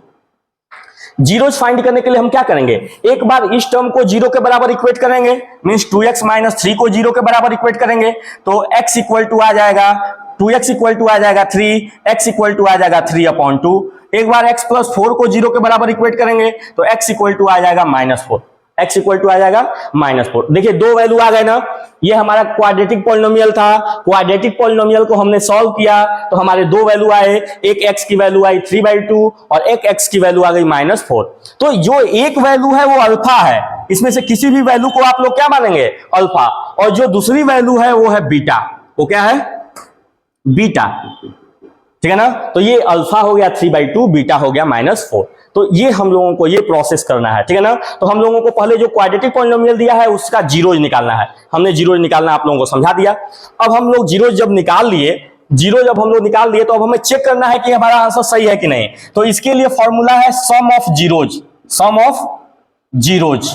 जीरोज फाइंड करने के लिए हम क्या करेंगे, एक बार इस टर्म को जीरो के बराबर इक्वेट करेंगे, मींस 2x - 3 को जीरो के बराबर इक्वेट करेंगे, तो x = आ जाएगा 2x = आ जाएगा 3, x = आ जाएगा 3/2। एक बार x + 4 को जीरो के बराबर इक्वेट करेंगे तो x = आ जाएगा -4, x = आ जाएगा -4। देखिए दो वैल्यू आ गए ना, ये हमारा क्वाड्रेटिक पॉलिनोमियल था, क्वाड्रेटिक पॉलिनोमियल को हमने सॉल्व किया तो हमारे दो वैल्यू आए, एक x की वैल्यू आई 3/2 और एक x की वैल्यू आ गई -4। तो जो एक वैल्यू है वो अल्फा है, इसमें से किसी भी वैल्यू को आप लोग क्या मानेंगे? अल्फा, और जो दूसरी वैल्यू है वो है बीटा, वो क्या है? बीटा, ठीक है ना। तो ये अल्फा हो गया 3/2, बीटा हो गया -4। तो ये हम लोगों को ये प्रोसेस करना है, ठीक है ना। तो हम लोगों को पहले जो क्वाड्रेटिक पॉलिनोमियल दिया है उसका जीरोज निकालना है, हमने जीरोज निकालना आप लोगों को समझा दिया। अब हम लोग जीरोज जब निकाल लिए, जीरो जब हम लोग निकाल लिए तो अब हमें चेक करना है कि हमारा आंसर सही है कि नहीं। तो इसके लिए फॉर्मूला है sum of zeros, sum of zeros,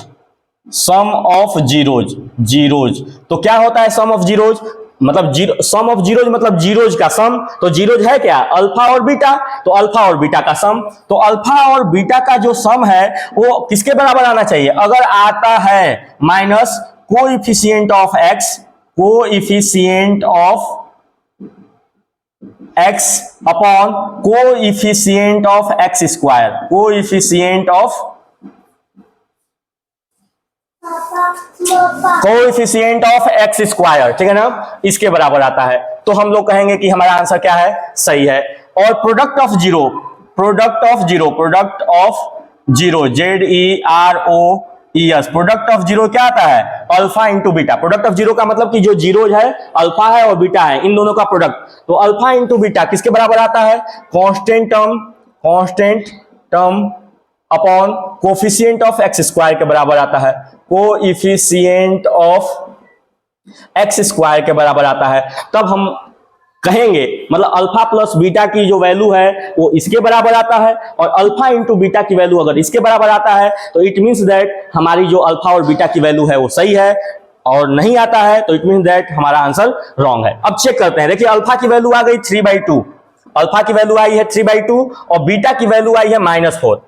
sum of zeros, zeros. तो क्या होता है सम ऑफ जीरोज? मतलब सम ऑफ जीरोज मतलब जीरोज का सम। तो जीरोज है क्या? अल्फा और बीटा, तो अल्फा और बीटा का सम। तो अल्फा और बीटा का जो सम है वो किसके बराबर आना चाहिए? अगर आता है minus coefficient of x, coefficient of x upon coefficient of x square, coefficient of coefficient of x square, ठीक है ना, इसके बराबर आता है। तो हम लोग कहेंगे कि हमारा आंसर क्या है? सही है। और product of zero, product of zero, product of zero, ZEROES, product of zero क्या आता है? Alpha into beta. Product of zero का मतलब कि जो जीरो है अल्फा है और बीटा है, इन दोनों का प्रोडक्ट। तो अल्फा इंटू बीटा किसके बराबर आता है? Constant term, constant term upon coefficient of x square के बराबर आता है, कोएफिशिएंट ऑफ एक्स स्क्वायर के बराबर आता है। तब हम कहेंगे मतलब अल्फा प्लस बीटा की जो वैल्यू है वो इसके बराबर आता है, और अल्फा इंटू बीटा की वैल्यू अगर इसके बराबर आता है तो इट मीन्स दैट हमारी जो अल्फा और बीटा की वैल्यू है वो सही है, और नहीं आता है तो इट मीन्स दैट हमारा आंसर रॉन्ग है। अब चेक करते हैं, देखिए अल्फा की वैल्यू आ गई 3/2, अल्फा की वैल्यू आई है 3/2 और बीटा की वैल्यू आई है -4।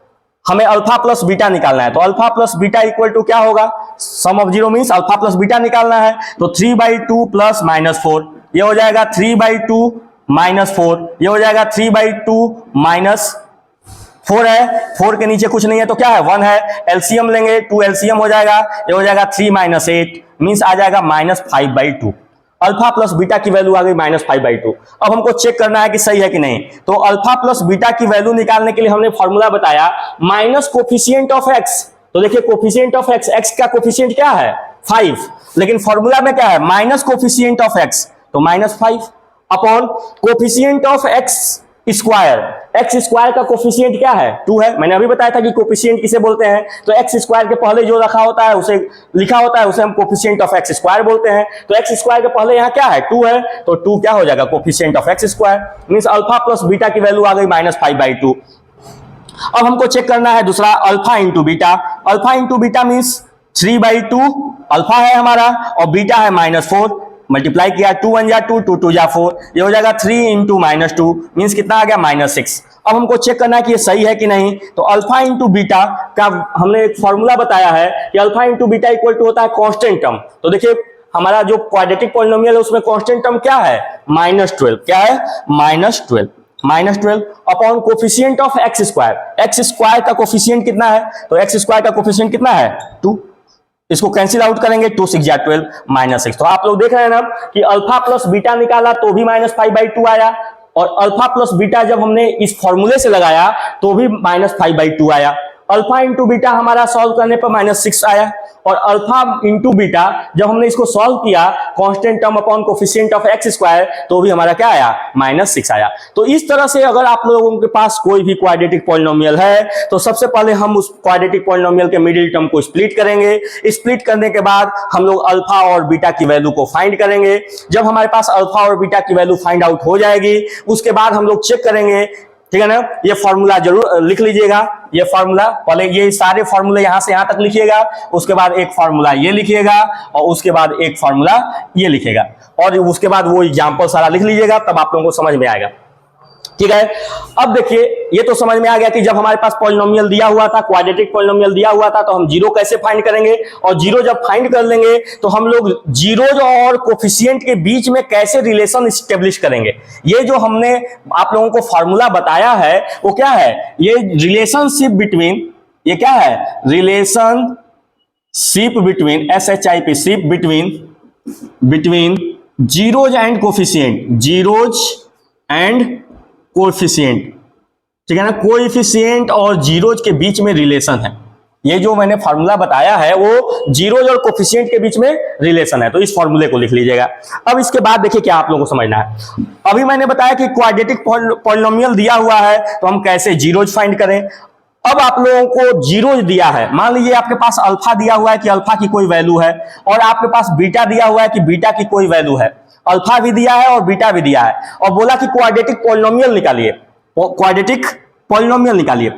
हमें अल्फा प्लस बीटा निकालना है, तो alpha plus beta equal to क्या होगा? Sum of zero means alpha plus beta निकालना है, तो 3/2 प्लस -4, ये हो जाएगा 3/2 -4, ये हो जाएगा 3/2 -4 है, 4 के नीचे कुछ नहीं है तो क्या है? 1 है। एलसीएम लेंगे, 2 एलसीएम हो जाएगा, ये हो जाएगा 3 - 8 मींस आ जाएगा -5/2। अल्फा प्लस बीटा की वैल्यू आ गई -5/2। अब हमको चेक करना है कि सही है कि नहीं। तो अल्फा प्लस बीटा की वैल्यू निकालने के लिए हमने फॉर्मूला बताया माइनस कोफिशिएंट ऑफ एक्स। तो देखिए कोफिशिएंट ऑफ एक्स, एक्स का कोफिशिएंट क्या है? 5, लेकिन फॉर्मूला में क्या है? माइनस कोफिशिएंट ऑफ एक्स, तो -5 upon coefficient of x square, x square का कोफिशिएंट क्या है? 2 है। मैंने अभी बताया था कि कोफिशिएंट किसे बोलते हैं, तो एक्स स्क्वायर के पहले जो रखा होता है उसे लिखा होता है उसे हम कोफिशिएंट ऑफ एक्स स्क्वायर बोलते हैं। तो एक्स स्क्वायर के पहले यहाँ क्या है? 2 है, तो 2 क्या हो जाएगा? Coefficient of x square, means alpha plus beta की वैल्यू आ गई -5/2। अब हमको चेक करना है दूसरा alpha into beta. Alpha into beta means 3/2 alpha है हमारा और बीटा है -4, मल्टीप्लाई किया, 2 1 जा 2, 2 2 जा 4, ये हो जाएगा 3 इंटू -2 मीन्स कितना आ गया? -6। अब हमको चेक करना है कि ये सही है कि नहीं। तो अल्फा इंटू बीटा का हमने एक फॉर्मूला बताया है कि alpha into beta equal to होता है कांस्टेंट टर्म। तो देखिए हमारा जो क्वाड्रेटिक पॉलिनोमियल है उसमें कांस्टेंट टर्म क्या है? -12। क्या है? -12 upon coefficient of x square. X square का कोफिशिएंट कितना है? तो एक्स स्क्वायर का कोफिशिएंट कितना है? 2। इसको कैंसिल आउट करेंगे, 2 6 जा 12 -6। तो आप लोग देख रहे हैं ना कि अल्फा प्लस बीटा निकाला तो भी -5/2 आया, और अल्फा प्लस बीटा जब हमने इस फॉर्मूले से लगाया तो भी -5/2 आया। अल्फा इंटू बीटा हमारा सॉल्व करने पर -6 आया, और अल्फा इंटू बीटा जब हमने इसको सॉल्व किया constant term upon coefficient of x square तो भी हमारा क्या आया -6 आया। तो इस तरह से अगर आप लोगों के पास कोई भी क्वाड्रेटिक पॉलिनोमियल है तो सबसे पहले हम उस क्वाड्रेटिक पॉलिनोमियल के मिडिल टर्म को स्प्लिट करेंगे। स्प्लिट करने के बाद हम लोग अल्फा और बीटा की वैल्यू को फाइंड करेंगे। जब हमारे पास अल्फा और बीटा की वैल्यू फाइंड आउट हो जाएगी उसके बाद हम लोग चेक करेंगे, ठीक है ना। ये फॉर्मूला जरूर लिख लीजिएगा, ये फॉर्मूला पहले ये सारे फॉर्मूले यहां से यहां तक लिखिएगा, उसके बाद एक फॉर्मूला ये लिखिएगा और उसके बाद एक फॉर्मूला ये लिखिएगा और उसके बाद वो एग्जांपल सारा लिख लीजिएगा, तब आप लोगों को समझ में आएगा, ठीक है। अब देखिए ये तो समझ में आ गया कि जब हमारे पास पॉलिनोमियल दिया हुआ था, क्वाड्रेटिक पॉलिनोमियल दिया हुआ था, तो हम जीरो कैसे फाइंड करेंगे और जीरो जब फाइंड कर लेंगे तो हम लोग जीरोज और कोफिशिएंट के बीच में कैसे रिलेशन स्टेब्लिश करेंगे। ये जो हमने आप लोगों को फॉर्मूला बताया है वो क्या है, ये रिलेशनशिप बिटवीन, ये क्या है, relationship between SHIP, ship between zeros and coefficient, zeros and coefficient, ठीक है ना। कोएफिशिएंट और जीरोज के बीच में रिलेशन है। ये जो मैंने फार्मूला बताया है वो जीरोज और कोएफिशिएंट के बीच में रिलेशन है, तो इस फार्मूले को लिख लीजिएगा। अब इसके बाद देखिए क्या आप लोगों को समझना है। अभी मैंने बताया कि क्वाड्रेटिक पॉलिनोमियल दिया हुआ है तो हम कैसे जीरोज फाइंड करें। अब आप लोगों को जीरोज दिया है, मान लीजिए आपके पास अल्फा दिया हुआ है कि अल्फा की कोई वैल्यू है और आपके पास बीटा दिया हुआ है कि बीटा की कोई वैल्यू है। अल्फा भी दिया है और बीटा भी दिया है और बोला कि क्वाड्रेटिक पॉलिनोमियल निकालिए, क्वाड्रेटिक पॉलिनोमियल निकालिए।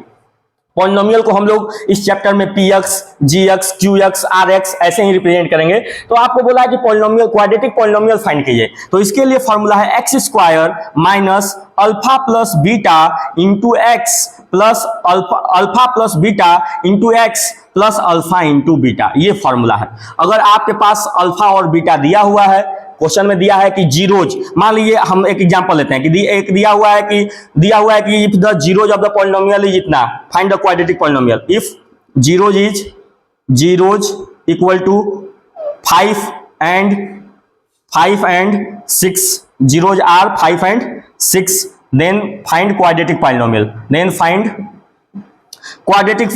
पॉलिनोमियल को हम लोग इस चैप्टर में px, gx, qx, rx ऐसे ही रिप्रेजेंट करेंगे। तो आपको बोला है कि पॉलिनोमियल, क्वाड्रेटिक पॉलिनोमियल फाइंड कीजिए, तो इसके लिए फॉर्मूला है x square minus alpha plus beta into x plus alpha plus beta into x plus alpha into beta, ये फॉर्मूला है। अगर आपके पास अल्फा और बीटा दिया हुआ है, क्वेश्चन में दिया है कि जीरोज, मान लीजिए हम एक एग्जांपल लेते हैं कि एक दिया हुआ है कि if the zeros of the polynomial is इतना, find the quadratic polynomial. If zeros equal to 5 and 6, zeros are 5 and 6, then find quadratic polynomial, then find quadratic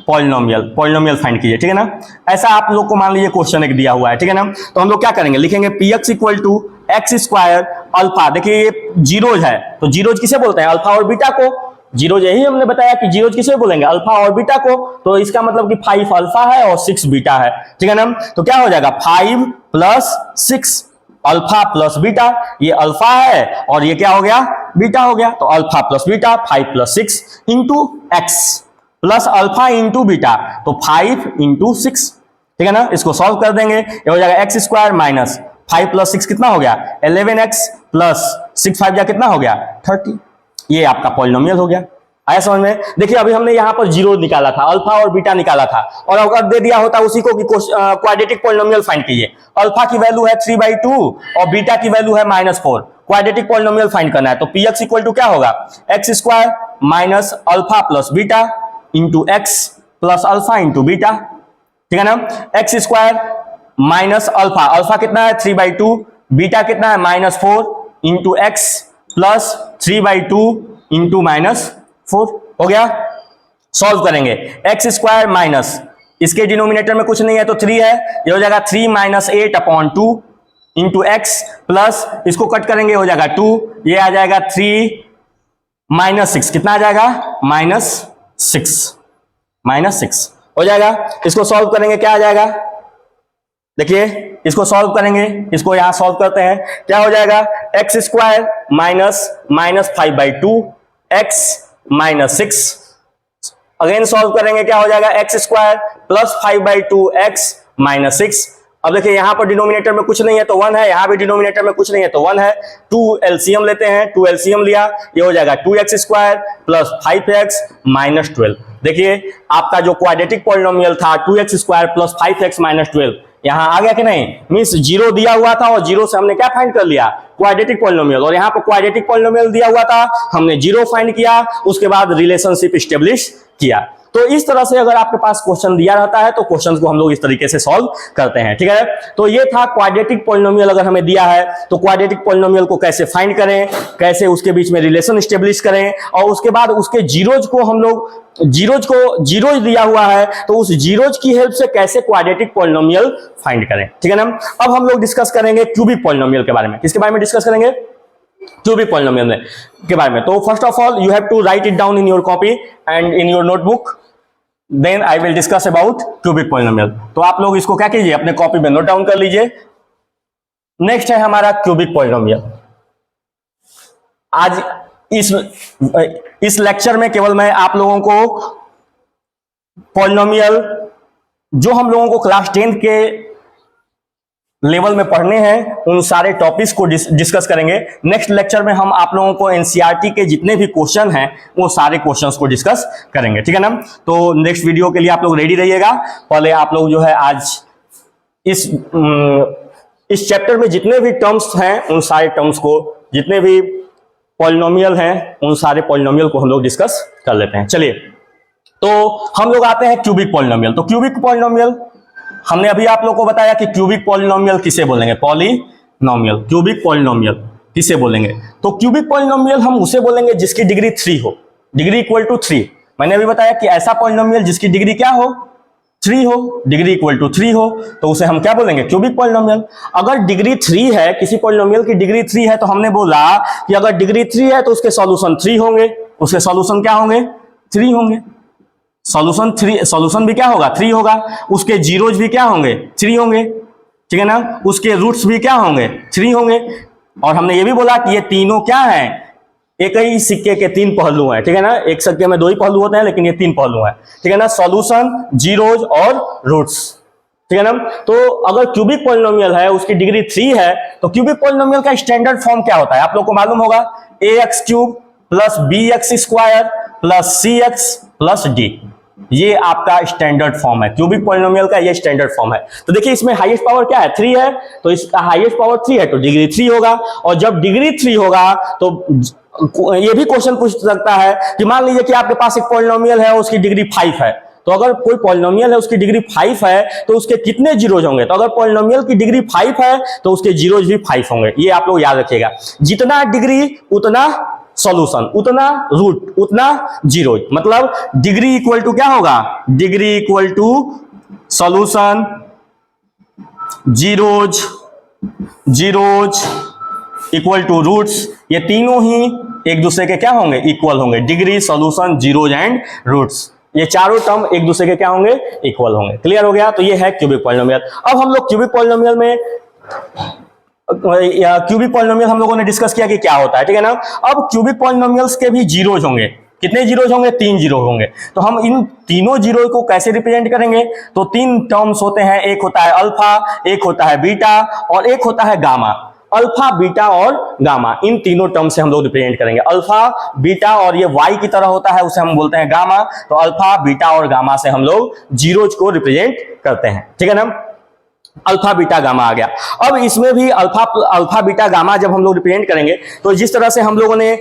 polynomial find कीजिए, ठीक है ना। ऐसा आप लोग को मान लीजिए क्वेश्चन एक दिया हुआ है, ठीक है ना। तो हम लोग क्या करेंगे, लिखेंगे px equal to x square alpha. देखिए ये जीरोज है तो जीरोज किसे बोलते हैं, अल्फा और बीटा को। जीरोज यही हमने बताया कि जीरोज किसे बोलेंगे, अल्फा और बीटा को। तो इसका मतलब कि 5 अल्फा है और 6 बीटा है, ठीक है ना। तो क्या हो जाएगा 5 + 6 अल्फा प्लस बीटा, ये अल्फा है और ये क्या हो गया, बीटा हो गया। तो alpha plus beta 5 + 6 into x plus alpha into beta, तो 5 × 6, ठीक है ना। इसको सॉल्व कर देंगे, ये हो जाएगा एक्स स्क्वायर माइनस 5 + 6 कितना हो गया 11x प्लस 6 5 कितना हो गया 30। ये आपका पॉलिनोमियल हो गया। आया समझ में। देखिए अभी हमने यहां पर जीरो निकाला था, अल्फा और बीटा निकाला था, और अगर दे दिया होता उसी को क्वाड्रेटिक पॉलिनोमियल फाइंड कीजिए। अल्फा की वैल्यू है 3/2 और बीटा की वैल्यू है -4, क्वाड्रेटिक पॉलिनोमियल फाइंड करना है। तो px इक्वल टू क्या होगा, x square minus alpha plus beta into x plus alpha into beta, ठीक है ना। X square minus alpha, alpha कितना है 3/2, बीटा कितना है -4 इंटू एक्स प्लस 3/2 इंटू -4 हो गया। सॉल्व करेंगे, एक्स स्क्वायर माइनस, इसके डिनोमिनेटर में कुछ नहीं है तो 3 है, ये हो जाएगा 3 - 8/2 इंटू एक्स प्लस इसको कट करेंगे हो जाएगा 2, ये आ जाएगा 3 - 6, कितना आ जाएगा -6 हो जाएगा। इसको सॉल्व करेंगे क्या आ जाएगा, देखिए इसको सॉल्व करेंगे, इसको यहां सॉल्व करते हैं, क्या हो जाएगा x square minus -5/2 x -6, again solve करेंगे क्या हो जाएगा एक्स स्क्वायर प्लस 5/2 एक्स -6। अब देखिए यहां पर डिनोमिनेटर में कुछ नहीं है तो 1 है, यहां भी डिनोमिनेटर में कुछ नहीं है तो 1 है। 2 एलसीएम लेते हैं, 2 एलसीएम लिया, ये हो जाएगा 2x स्क्वायर प्लस 5x -12। देखिए आपका जो क्वाड्रेटिक पॉलिनोमियल था 2x स्क्वायर प्लस 5x -12 यहां आ गया कि नहीं, मींस जीरो दिया हुआ था और जीरो से हमने क्या फाइंड कर लिया क्वाड्रेटिक पॉलिनोमियल, और यहां पर क्वाड्रेटिक पॉलिनोमियल दिया हुआ था हमने जीरो फाइंड किया, उसके बाद रिलेशनशिप स्टेब्लिश किया। तो इस तरह से अगर आपके पास क्वेश्चन दिया रहता है तो क्वेश्चन को हम लोग इस तरीके से सॉल्व करते हैं, ठीक है। तो ये था क्वाड्रेटिक पॉलिनोमियल अगर हमें दिया है तो क्वाड्रेटिक पॉलिनोमियल को कैसे फाइंड करें, कैसे उसके बीच में रिलेशन स्टेब्लिश करें, और उसके बाद उसके जीरोज को हम लोग जीरोज दिया हुआ है तो उस जीरोज की हेल्प से कैसे क्वाड्रेटिक पॉलिनोमियल फाइंड करें, ठीक है ना। अब हम लोग डिस्कस करेंगे क्यूबिक पॉलिनोमियल के बारे में। किसके बारे में डिस्कस करेंगे? क्यूबिक पॉलिनोमियल के बारे में। तो first of all you have to write it down in your copy and in your notebook, then I will discuss about cubic polynomial. तो आप लोग इसको क्या कीजिए, अपने कॉपी में नोट डाउन कर लीजिए। नेक्स्ट है हमारा क्यूबिक पॉलिनोमियल। आज इस लेक्चर में केवल मैं आप लोगों को पॉलिनोमियल जो हम लोगों को क्लास 10 के लेवल में पढ़ने हैं उन सारे टॉपिक्स को डिस्कस करेंगे। नेक्स्ट लेक्चर में हम आप लोगों को एनसीईआरटी के जितने भी क्वेश्चन हैं वो सारे क्वेश्चंस को डिस्कस करेंगे, ठीक है ना। तो नेक्स्ट वीडियो के लिए आप लोग रेडी रहिएगा। पहले आप लोग जो है आज इस चैप्टर में जितने भी टर्म्स हैं उन सारे टर्म्स को, जितने भी पॉलिनोमियल हैं उन सारे पॉलिनोमियल को हम लोग डिस्कस कर लेते हैं। चलिए, तो हम लोग आते हैं क्यूबिक पॉलिनोमियल। तो क्यूबिक पॉलिनोमियल हमने अभी आप लोग को बताया कि क्यूबिक पॉलिनोमियल किसे बोलेंगे, पॉलिनोमियल। क्यूबिक पॉलिनोमियल किसे बोलेंगे? तो क्यूबिक पॉलिनोमियल हम उसे बोलेंगे जिसकी डिग्री 3 हो, डिग्री इक्वल टू 3। मैंने अभी बताया कि ऐसा पॉलिनोमियल जिसकी डिग्री क्या हो, 3 हो, डिग्री इक्वल टू 3 हो, तो उसे हम क्या बोलेंगे, क्यूबिक पॉलिनोमियल। अगर डिग्री 3 है, किसी पॉलिनोमियल की डिग्री 3 है, तो हमने बोला कि अगर डिग्री 3 है तो उसके सॉल्यूशन 3 होंगे। उसके सॉल्यूशन क्या होंगे, 3 होंगे। सॉल्यूशन भी क्या होगा, 3 होगा। उसके जीरोज भी क्या होंगे, 3 होंगे, ठीक है ना। उसके रूट्स भी क्या होंगे, 3 होंगे। और हमने ये भी बोला कि ये तीनों क्या हैं, एक ही सिक्के के 3 पहलू हैं, ठीक है ना। एक सिक्के में 2 ही पहलू होते हैं लेकिन ये 3 पहलू हैं, ठीक है ना। सॉल्यूशन, जीरोज और रूट्स, ठीक है ना। तो अगर क्यूबिक पॉलिनोमियल है, उसकी डिग्री 3 है, तो क्यूबिक पॉलिनोमियल का स्टैंडर्ड फॉर्म क्या होता है आप लोग को मालूम होगा, ax³ plus bx² plus cx plus d। ये आपका स्टैंडर्ड फॉर्म है, क्यूबिक पॉलिनोमियल का ये स्टैंडर्ड फॉर्म है। तो देखिए इसमें हाईएस्ट पावर क्या है, 3 है, तो इसका हाईएस्ट पावर 3 है तो डिग्री 3 होगा। और जब डिग्री 3 होगा तो ये भी क्वेश्चन पूछ सकता है कि मान लीजिए कि आपके पास एक पॉलिनोमियल है उसकी डिग्री 5 है, तो अगर कोई पॉलिनोमियल है उसकी डिग्री 5 है तो उसके कितने जीरोज होंगे। तो अगर पॉलिनोमियल की डिग्री 5 है तो उसके जीरोज भी 5 होंगे। ये आप लोग याद रखिएगा, जितना डिग्री उतना सॉल्यूशन, उतना रूट उतना जीरो। मतलब डिग्री इक्वल टू क्या होगा, degree equal to solution, zeros, zeros equal to roots. ये तीनों ही एक दूसरे के क्या होंगे, इक्वल होंगे। Degree, solution, zeros and roots, ये चारों टर्म एक दूसरे के क्या होंगे, इक्वल होंगे। क्लियर हो गया। तो ये है क्यूबिक पॉलिनोमियल। अब हम लोग क्यूबिक पॉलिनोमियल में क्यूबिक पॉलिनोमियल हम लोगों ने डिस्कस किया कि क्या होता है, ठीक है ना। अब क्यूबिक पॉलिनोमियल्स के भी जीरोज होंगे। कितने जीरोज होंगे, 3 जीरो होंगे। तो हम इन तीनों जीरो को कैसे रिप्रेजेंट करेंगे, तो 3 टर्म्स होते हैं, एक होता है अल्फा, एक होता है बीटा और एक होता है गामा। अल्फा, बीटा और गामा, इन तीनों टर्म से हम लोग रिप्रेजेंट करेंगे। अल्फा, बीटा और ये वाई की तरह होता है उसे हम बोलते हैं गामा। तो अल्फा, बीटा और गामा से हम लोग जीरोज को रिप्रेजेंट करते हैं, ठीक है ना। अल्फा, बीटा, गामा आ गया। अब इसमें भी अल्फा, बीटा, गामा जब हम लोग रिप्रेजेंट करेंगे तो जिस तरह से हम लोगों ने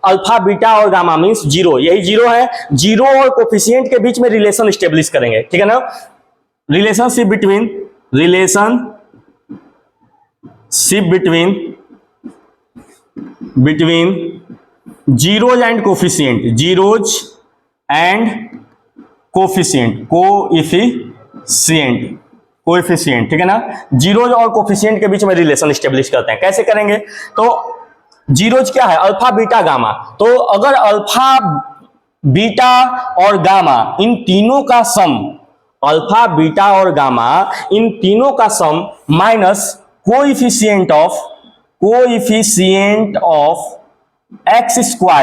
अल्फा, बीटा और गामा मींस जीरो, यही जीरो है, जीरो और कोफिशिएंट के बीच में रिलेशन स्टेब्लिश करेंगे, ठीक है ना। Relationship between zeros and coefficient, zeros and coefficient, ठीक है ना। जीरोज और कोफिशिएंट के बीच में रिलेशन स्टेब्लिश करते हैं। कैसे करेंगे, तो जीरोज क्या है, अल्फा, बीटा, गामा। तो अगर अल्फा, बीटा और गामा इन तीनों का सम, अल्फा, बीटा और गामा इन तीनों का sum minus coefficient of x²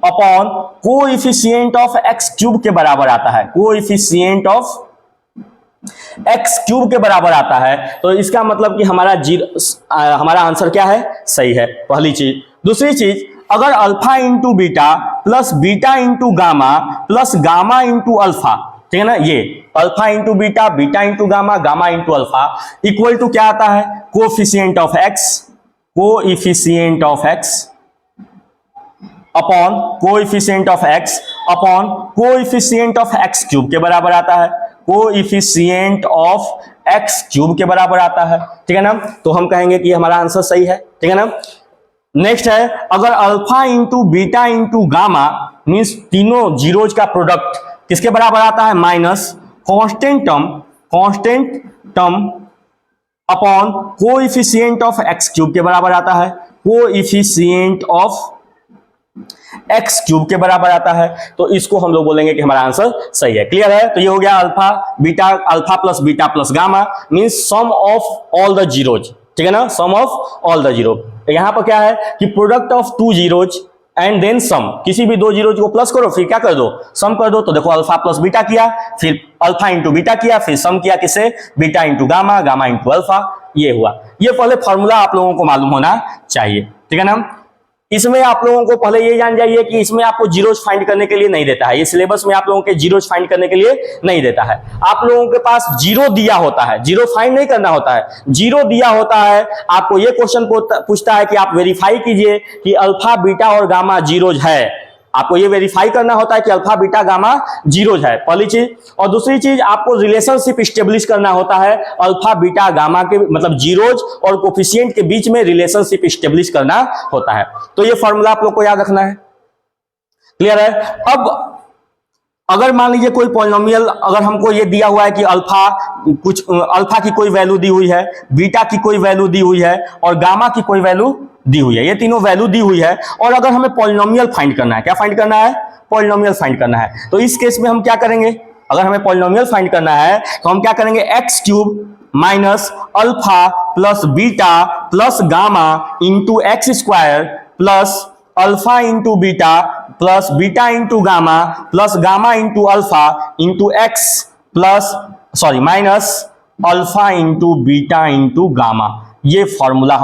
upon coefficient of x³ के बराबर आता है। कोएफिशिएंट ऑफ x³ के बराबर आता है। तो इसका मतलब कि हमारा आंसर क्या है, सही है, पहली चीज। दूसरी चीज, अगर alpha into beta plus beta into gamma plus gamma into alpha, ठीक है ना, ये alpha into beta, beta into gamma, gamma into alpha equal to क्या आता है, coefficient of x upon coefficient of x upon coefficient of x cube के बराबर आता है, कोएफिशिएंट ऑफ एक्स क्यूब के बराबर आता है, ठीक है ना। तो हम कहेंगे कि हमारा आंसर सही है, ठीक है ना। नेक्स्ट है, अगर alpha into beta into gamma means तीनों जीरोज का प्रोडक्ट किसके बराबर आता है, minus constant term upon coefficient of x cube के बराबर आता है, कोएफिशिएंट ऑफ एक्स क्यूब के बराबर आता है। तो इसको हम लोग बोलेंगे कि हमारा आंसर सही है। क्लियर है। तो ये हो गया alpha plus beta plus gamma means sum of all the zeros, ठीक है ना, sum of all the zero. यहां पर क्या है कि product of two zeros and then sum, किसी भी दो जीरोज को प्लस करो फिर क्या कर दो, सम कर दो। तो देखो अल्फा प्लस बीटा किया, फिर अल्फा इंटू बीटा किया, फिर सम किया किसे, beta into gamma, gamma into alpha, ये हुआ। ये पहले फॉर्मूला आप लोगों को मालूम होना चाहिए, ठीक है ना। इसमें आप लोगों को पहले ये जान जाइए कि इसमें आपको जीरोज फाइंड करने के लिए नहीं देता है, ये सिलेबस में आप लोगों के जीरोज फाइंड करने के लिए नहीं देता है। आप लोगों के पास जीरो दिया होता है, जीरो फाइंड नहीं करना होता है, जीरो दिया होता है। आपको ये क्वेश्चन पूछता है कि आप वेरीफाई कीजिए कि अल्फा बीटा और गामा जीरोज है। आपको ये वेरीफाई करना होता है कि अल्फा बीटा गामा जीरोज है, पहली चीज। और दूसरी चीज आपको रिलेशनशिप स्टेब्लिश करना होता है, अल्फा बीटा गामा के मतलब जीरोज और कोफिशिएंट के बीच में रिलेशनशिप स्टेब्लिश करना होता है। तो ये फॉर्मूला आप लोग को याद रखना है। क्लियर है। अब अगर मान लीजिए कोई पॉलिनोमियल, अगर हमको ये दिया हुआ है कि अल्फा की कोई वैल्यू दी हुई है, बीटा की कोई वैल्यू दी हुई है और गामा की कोई वैल्यू दी हुई है, ये तीनों वैल्यू दी हुई है, और अगर हमें पॉलिनोमियल फाइंड करना है, क्या फाइंड करना है, पॉलिनोमियल फाइंड करना है। तो इस केस में हम क्या करेंगे, अगर हमें पॉलिनोमियल फाइंड करना है तो हम क्या करेंगे, x cube minus alpha plus beta plus gamma into x square plus alpha into beta plus beta into gamma plus gamma into alpha into x plus minus alpha into beta into gamma. ये formula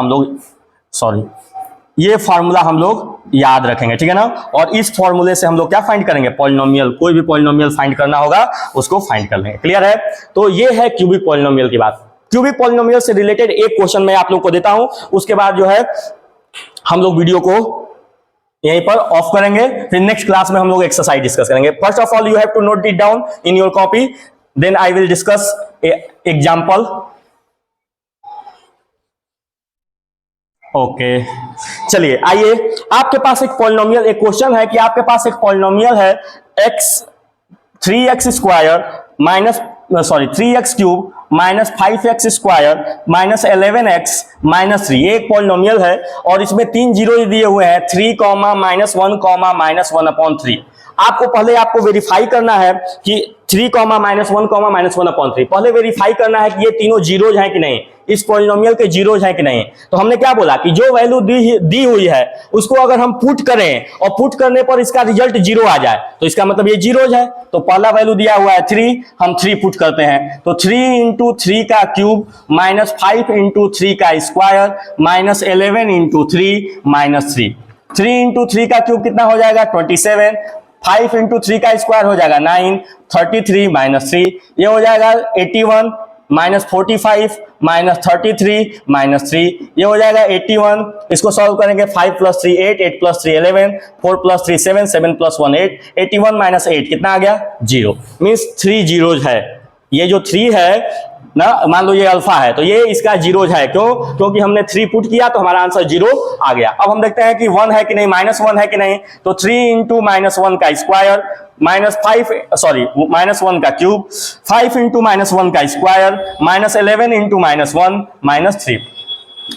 हम लोग याद रखेंगे, ठीक है ना। और इस फॉर्मूले से हम लोग क्या फाइंड करेंगे, पॉलिनोमियल, कोई भी पॉलिनोमियल फाइंड करना होगा उसको फाइंड कर लेंगे। क्लियर है। तो ये है क्यूबिक पॉलिनोमियल की बात। क्यूबिक पॉलिनोमियल से रिलेटेड एक क्वेश्चन मैं आप लोग को देता हूं, उसके बाद जो है हम लोग वीडियो को यहीं पर ऑफ करेंगे, फिर नेक्स्ट क्लास में हम लोग एक्सरसाइज डिस्कस करेंगे। First of all you have to note it down in your copy, then I will discuss example. Okay, चलिए आइए, आपके पास एक पॉलिनोमियल, एक क्वेश्चन है कि आपके पास एक पॉलिनोमियल है x 3x cube minus 5x square minus 11x minus 3, ये एक पॉलिनोमियल है और इसमें तीन जीरो दिए हुए हैं, 3 माइनस 1 माइनस 1/3। आपको वेरीफाई करना है कि 3 माइनस 1 माइनस 1/3, पहले वेरीफाई करना है कि ये तीनों जीरोज हैं कि नहीं, इस पॉलिनोमियल के जीरोज हैं कि नहीं। तो हमने क्या बोला कि जो वैल्यू दी हुई है उसको अगर हम पुट करें और पुट करने पर इसका रिजल्ट जीरो आ जाए तो इसका मतलब ये जीरोज है। तो पहला वैल्यू दिया हुआ है 3, हम 3 पुट करते हैं, तो 3 इंटू 3 का क्यूब माइनस 5 इंटू 3 का square minus 11 into 3 minus 3। 3 into 3 का क्यूब कितना हो जाएगा, 27, 5 इंटू 3 का स्क्वायर हो जाएगा 9, 33 माइनस 3, ये हो जाएगा 81 माइनस 45 माइनस 33 माइनस 3, ये हो जाएगा 81। इसको सॉल्व करेंगे, 5 plus 3 8, 8 plus 3 11, 4 plus 3 7, 7 plus 1 8, 81 minus 8 कितना आ गया, 0। मीन्स 3 जीरोज है। ये जो 3 है ना, मान लो ये अल्फा है तो ये इसका जीरोज है, क्योंकि हमने 3 पुट किया तो हमारा आंसर 0 आ गया। अब हम देखते हैं कि 1 है कि नहीं, माइनस 1 है कि नहीं। तो 3 इंटू माइनस 1 का स्क्वायर माइनस 1 का क्यूब, 5 इंटू माइनस 1 का square minus 11 into minus 1 minus 3।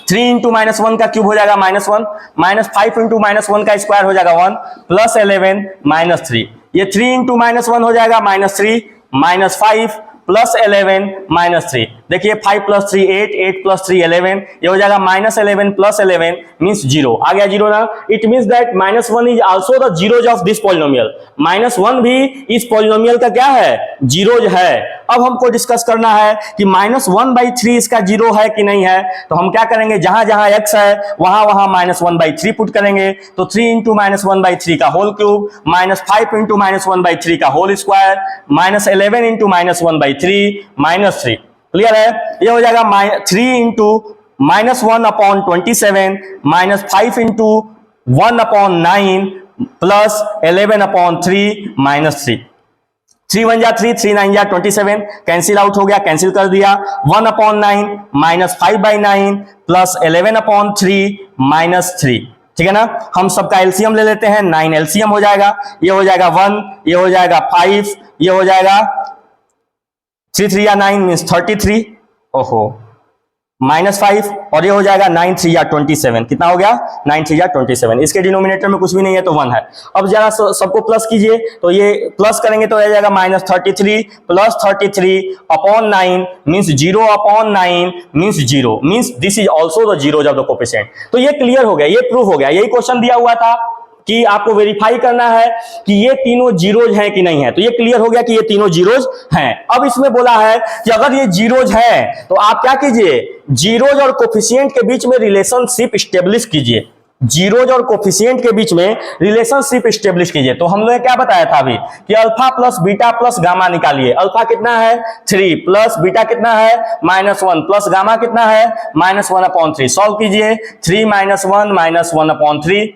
3 into minus 1 का क्यूब हो जाएगा माइनस 1, माइनस 5 इंटू माइनस 1 का स्क्वायर हो जाएगा 1 प्लस 11 माइनस 3। ये 3 इंटू माइनस 1 हो जाएगा माइनस 3 माइनस 5 प्लस 11 माइनस 3। देखिए 5 प्लस 3 8, 8 प्लस 3 11, ये हो जाएगा माइनस 11 प्लस 11 मीन्स 0 आ गया, 0 ना। It means that minus 1 is also the zeros of this polynomial. Minus 1 भी इस पॉलिनोमियल का क्या है, जीरोज है। अब हमको डिस्कस करना है कि माइनस 1/3 इसका जीरो है कि नहीं है। तो हम क्या करेंगे, जहां जहां x है वहां वहां माइनस 1/3 पुट करेंगे। तो 3 इंटू माइनस 1/3 का whole cube minus 5 into minus 1/3 का whole square minus 11 into minus 1/3 minus 3। Clear है। ये हो जाएगा 3 into minus 1/27 minus 5 into 1/9 plus 11/3 minus 3। 3 1 जा 3, 3 9 जा 27, कैंसिल आउट हो गया, कैंसिल कर दिया। 1/9 माइनस 5/9 प्लस 11/3 माइनस 3। ठीक है ना। हम सबका एलसीएम ले लेते हैं, 9 एलसीएम हो जाएगा, ये हो जाएगा 1, ये हो जाएगा 5, ये हो जाएगा 3 3 या 9 मीन्स 33, ओहो माइनस 5, और ये हो जाएगा 9 3 या 27। कितना हो गया? 9 3 या 27। इसके डिनोमिनेटर में कुछ भी नहीं है तो 1 है। अब जरा सबको प्लस कीजिए, तो ये प्लस करेंगे तो आ जाएगा minus 33 plus 33/9 means 0/9 means 0 means this is also the zeros of the coefficient. तो ये क्लियर हो गया, ये प्रूफ हो गया। यही क्वेश्चन दिया हुआ था कि आपको वेरीफाई करना है कि ये तीनों जीरोज हैं कि नहीं है, तो ये क्लियर हो गया कि ये तीनों जीरोज हैं। अब इसमें बोला है कि अगर ये जीरोज हैं तो आप क्या कीजिए, जीरोज और कोफिशिएंट के बीच में रिलेशनशिप स्टेब्लिश कीजिए। जीरोज और कोफिशिएंट के बीच में रिलेशनशिप स्टेब्लिश कीजिए। तो हम लोगों ने क्या बताया था अभी कि alpha plus beta plus gamma निकालिए। अल्फा कितना है? 3 प्लस बीटा कितना है? -1 प्लस गामा कितना है? -1/3। सॉल्व कीजिए, 3 -1 -1/3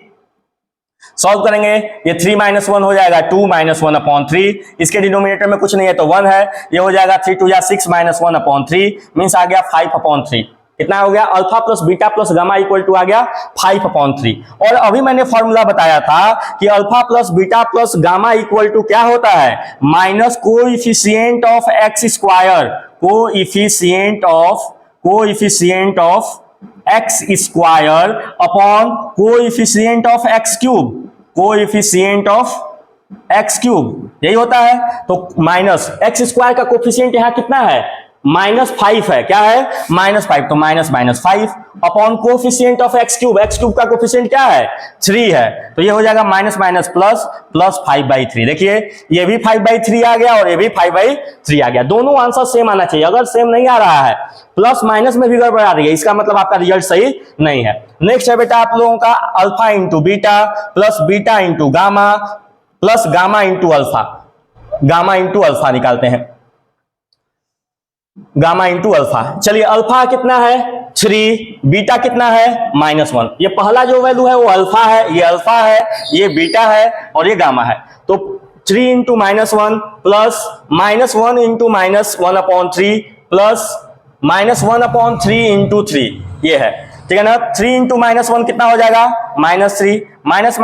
सॉल्व करेंगे, ये 3 -1 हो जाएगा 2 -1/3। इसके डिनोमिनेटर में कुछ नहीं है तो 1 है, ये हो जाएगा 3 2 या 6 -1/3 मीन्स आ गया 5/3। कितना हो गया? Alpha plus beta plus gamma equal to आ गया 5/3। और अभी मैंने फॉर्मूला बताया था कि alpha plus beta plus gamma equal to क्या होता है? Minus coefficient of x square, coefficient of x square upon coefficient of x cube, coefficient of x cube, यही होता है। तो माइनस एक्स स्क्वायर का कोएफिशिएंट यहां कितना है? -5 है। क्या है? -5, तो -5 upon coefficient of x cube का कोएफिशिएंट क्या है? 3 है, तो ये हो जाएगा माइनस माइनस प्लस प्लस 5/3। देखिए ये भी 5/3 आ गया और ये भी 5/3 आ गया। दोनों आंसर सेम आना चाहिए। अगर सेम नहीं आ रहा है, प्लस माइनस में भी गड़बड़ आ रही है, इसका मतलब आपका रिजल्ट सही नहीं है। नेक्स्ट है बेटा आप लोगों का alpha into beta plus beta into gamma plus gamma into alpha, gamma into alpha निकालते हैं, गामा इंटू अल्फा। चलिए अल्फा कितना है? 3, बीटा कितना है? -1। ये पहला जो वैल्यू है वो अल्फा है, ये अल्फा है, ये बीटा है और ये गामा है। तो 3 into -1 plus -1 into -1/3 plus -1/3 into 3, ये है। ठीक है ना। 3 इंटू -1 कितना हो जाएगा? -3 माइनस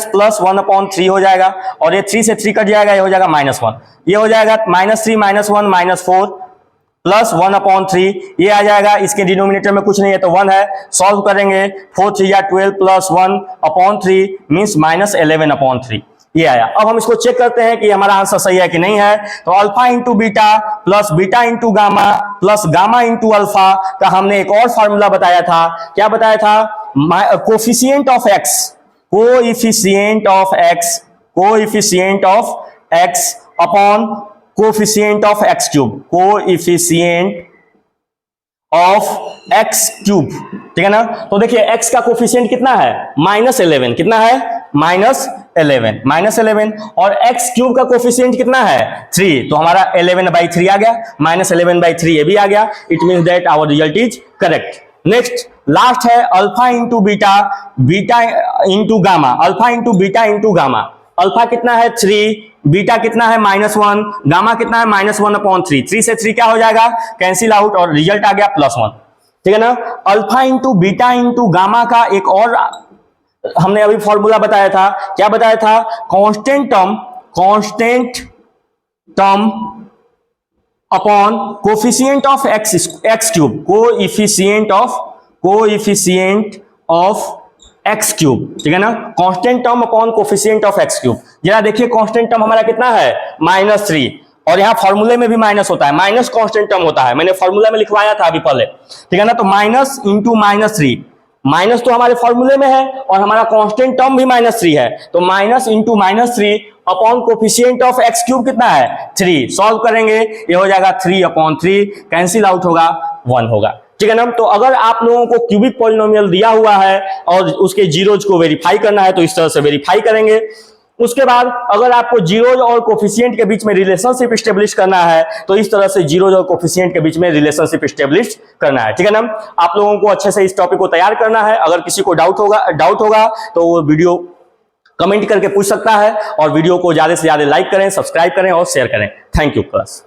प्लस 1/3 हो जाएगा और ये 3 से 3 कट जाएगा, ये हो जाएगा -1। ये हो जाएगा -3 -1 -4 प्लस 1/3, ये आ जाएगा। इसके डिनोमिनेटर में कुछ नहीं है तो 1 है। सॉल्व करेंगे, 4 3 या 12 प्लस 1/3 मीन्स -11/3, ये आया। अब हम इसको चेक करते हैं कि हमारा आंसर सही है कि नहीं है। तो alpha into beta plus beta into gamma plus gamma into alpha का हमने एक और फॉर्मूला बताया था। क्या बताया था? Coefficient of x, coefficient of x upon coefficient of x cube, coefficient of x cube. ठीक है ना। तो देखिए x का कोफिशिएंट कितना है? -11। कितना है? -11 और x क्यूब का कोफिशिएंट कितना है? 3, तो हमारा 11/3 आ गया, -11/3 ये भी आ गया। It means that our result is correct. Next last है alpha into beta, beta into gamma, alpha into beta into gamma. Alpha कितना है? 3, बीटा कितना है? -1, गामा कितना है? -1/3। 3 से 3 क्या हो जाएगा? कैंसिल आउट और रिजल्ट आ गया +1। ठीक है ना। Alpha into beta into gamma का एक और हमने अभी फॉर्मूला बताया था। क्या बताया था? Constant term upon coefficient of x cube, coefficient of x cube. ठीक है ना। Constant term upon coefficient of x cube. जरा देखिए कांस्टेंट टर्म हमारा कितना है? -3 और यहाँ फॉर्मूले में भी माइनस होता है, माइनस कांस्टेंट टर्म होता है, मैंने फॉर्मूला में लिखवाया था अभी पहले। ठीक है ना। तो माइनस इंटू -3, माइनस तो हमारे फॉर्मूले में है और हमारा कांस्टेंट टर्म भी -3 है, तो minus into -3 upon coefficient of x cube कितना है? 3। सॉल्व करेंगे, ये हो जाएगा 3/3, कैंसिल आउट होगा, 1 होगा। ठीक है ना। तो अगर आप लोगों को क्यूबिक पॉलिनोमियल दिया हुआ है और उसके जीरोज को वेरीफाई करना है तो इस तरह से वेरीफाई करेंगे। उसके बाद अगर आपको जीरोज और कोफिशिएंट के बीच में रिलेशनशिप स्टेब्लिश करना है तो इस तरह से जीरोज और कोफिशिएंट के बीच में रिलेशनशिप स्टेब्लिश करना है। ठीक है ना। आप लोगों को अच्छे से इस टॉपिक को तैयार करना है। अगर किसी को डाउट होगा तो वो वीडियो कमेंट करके पूछ सकता है और वीडियो को ज्यादा से ज्यादा लाइक करें, सब्सक्राइब करें और शेयर करें। Thank you class.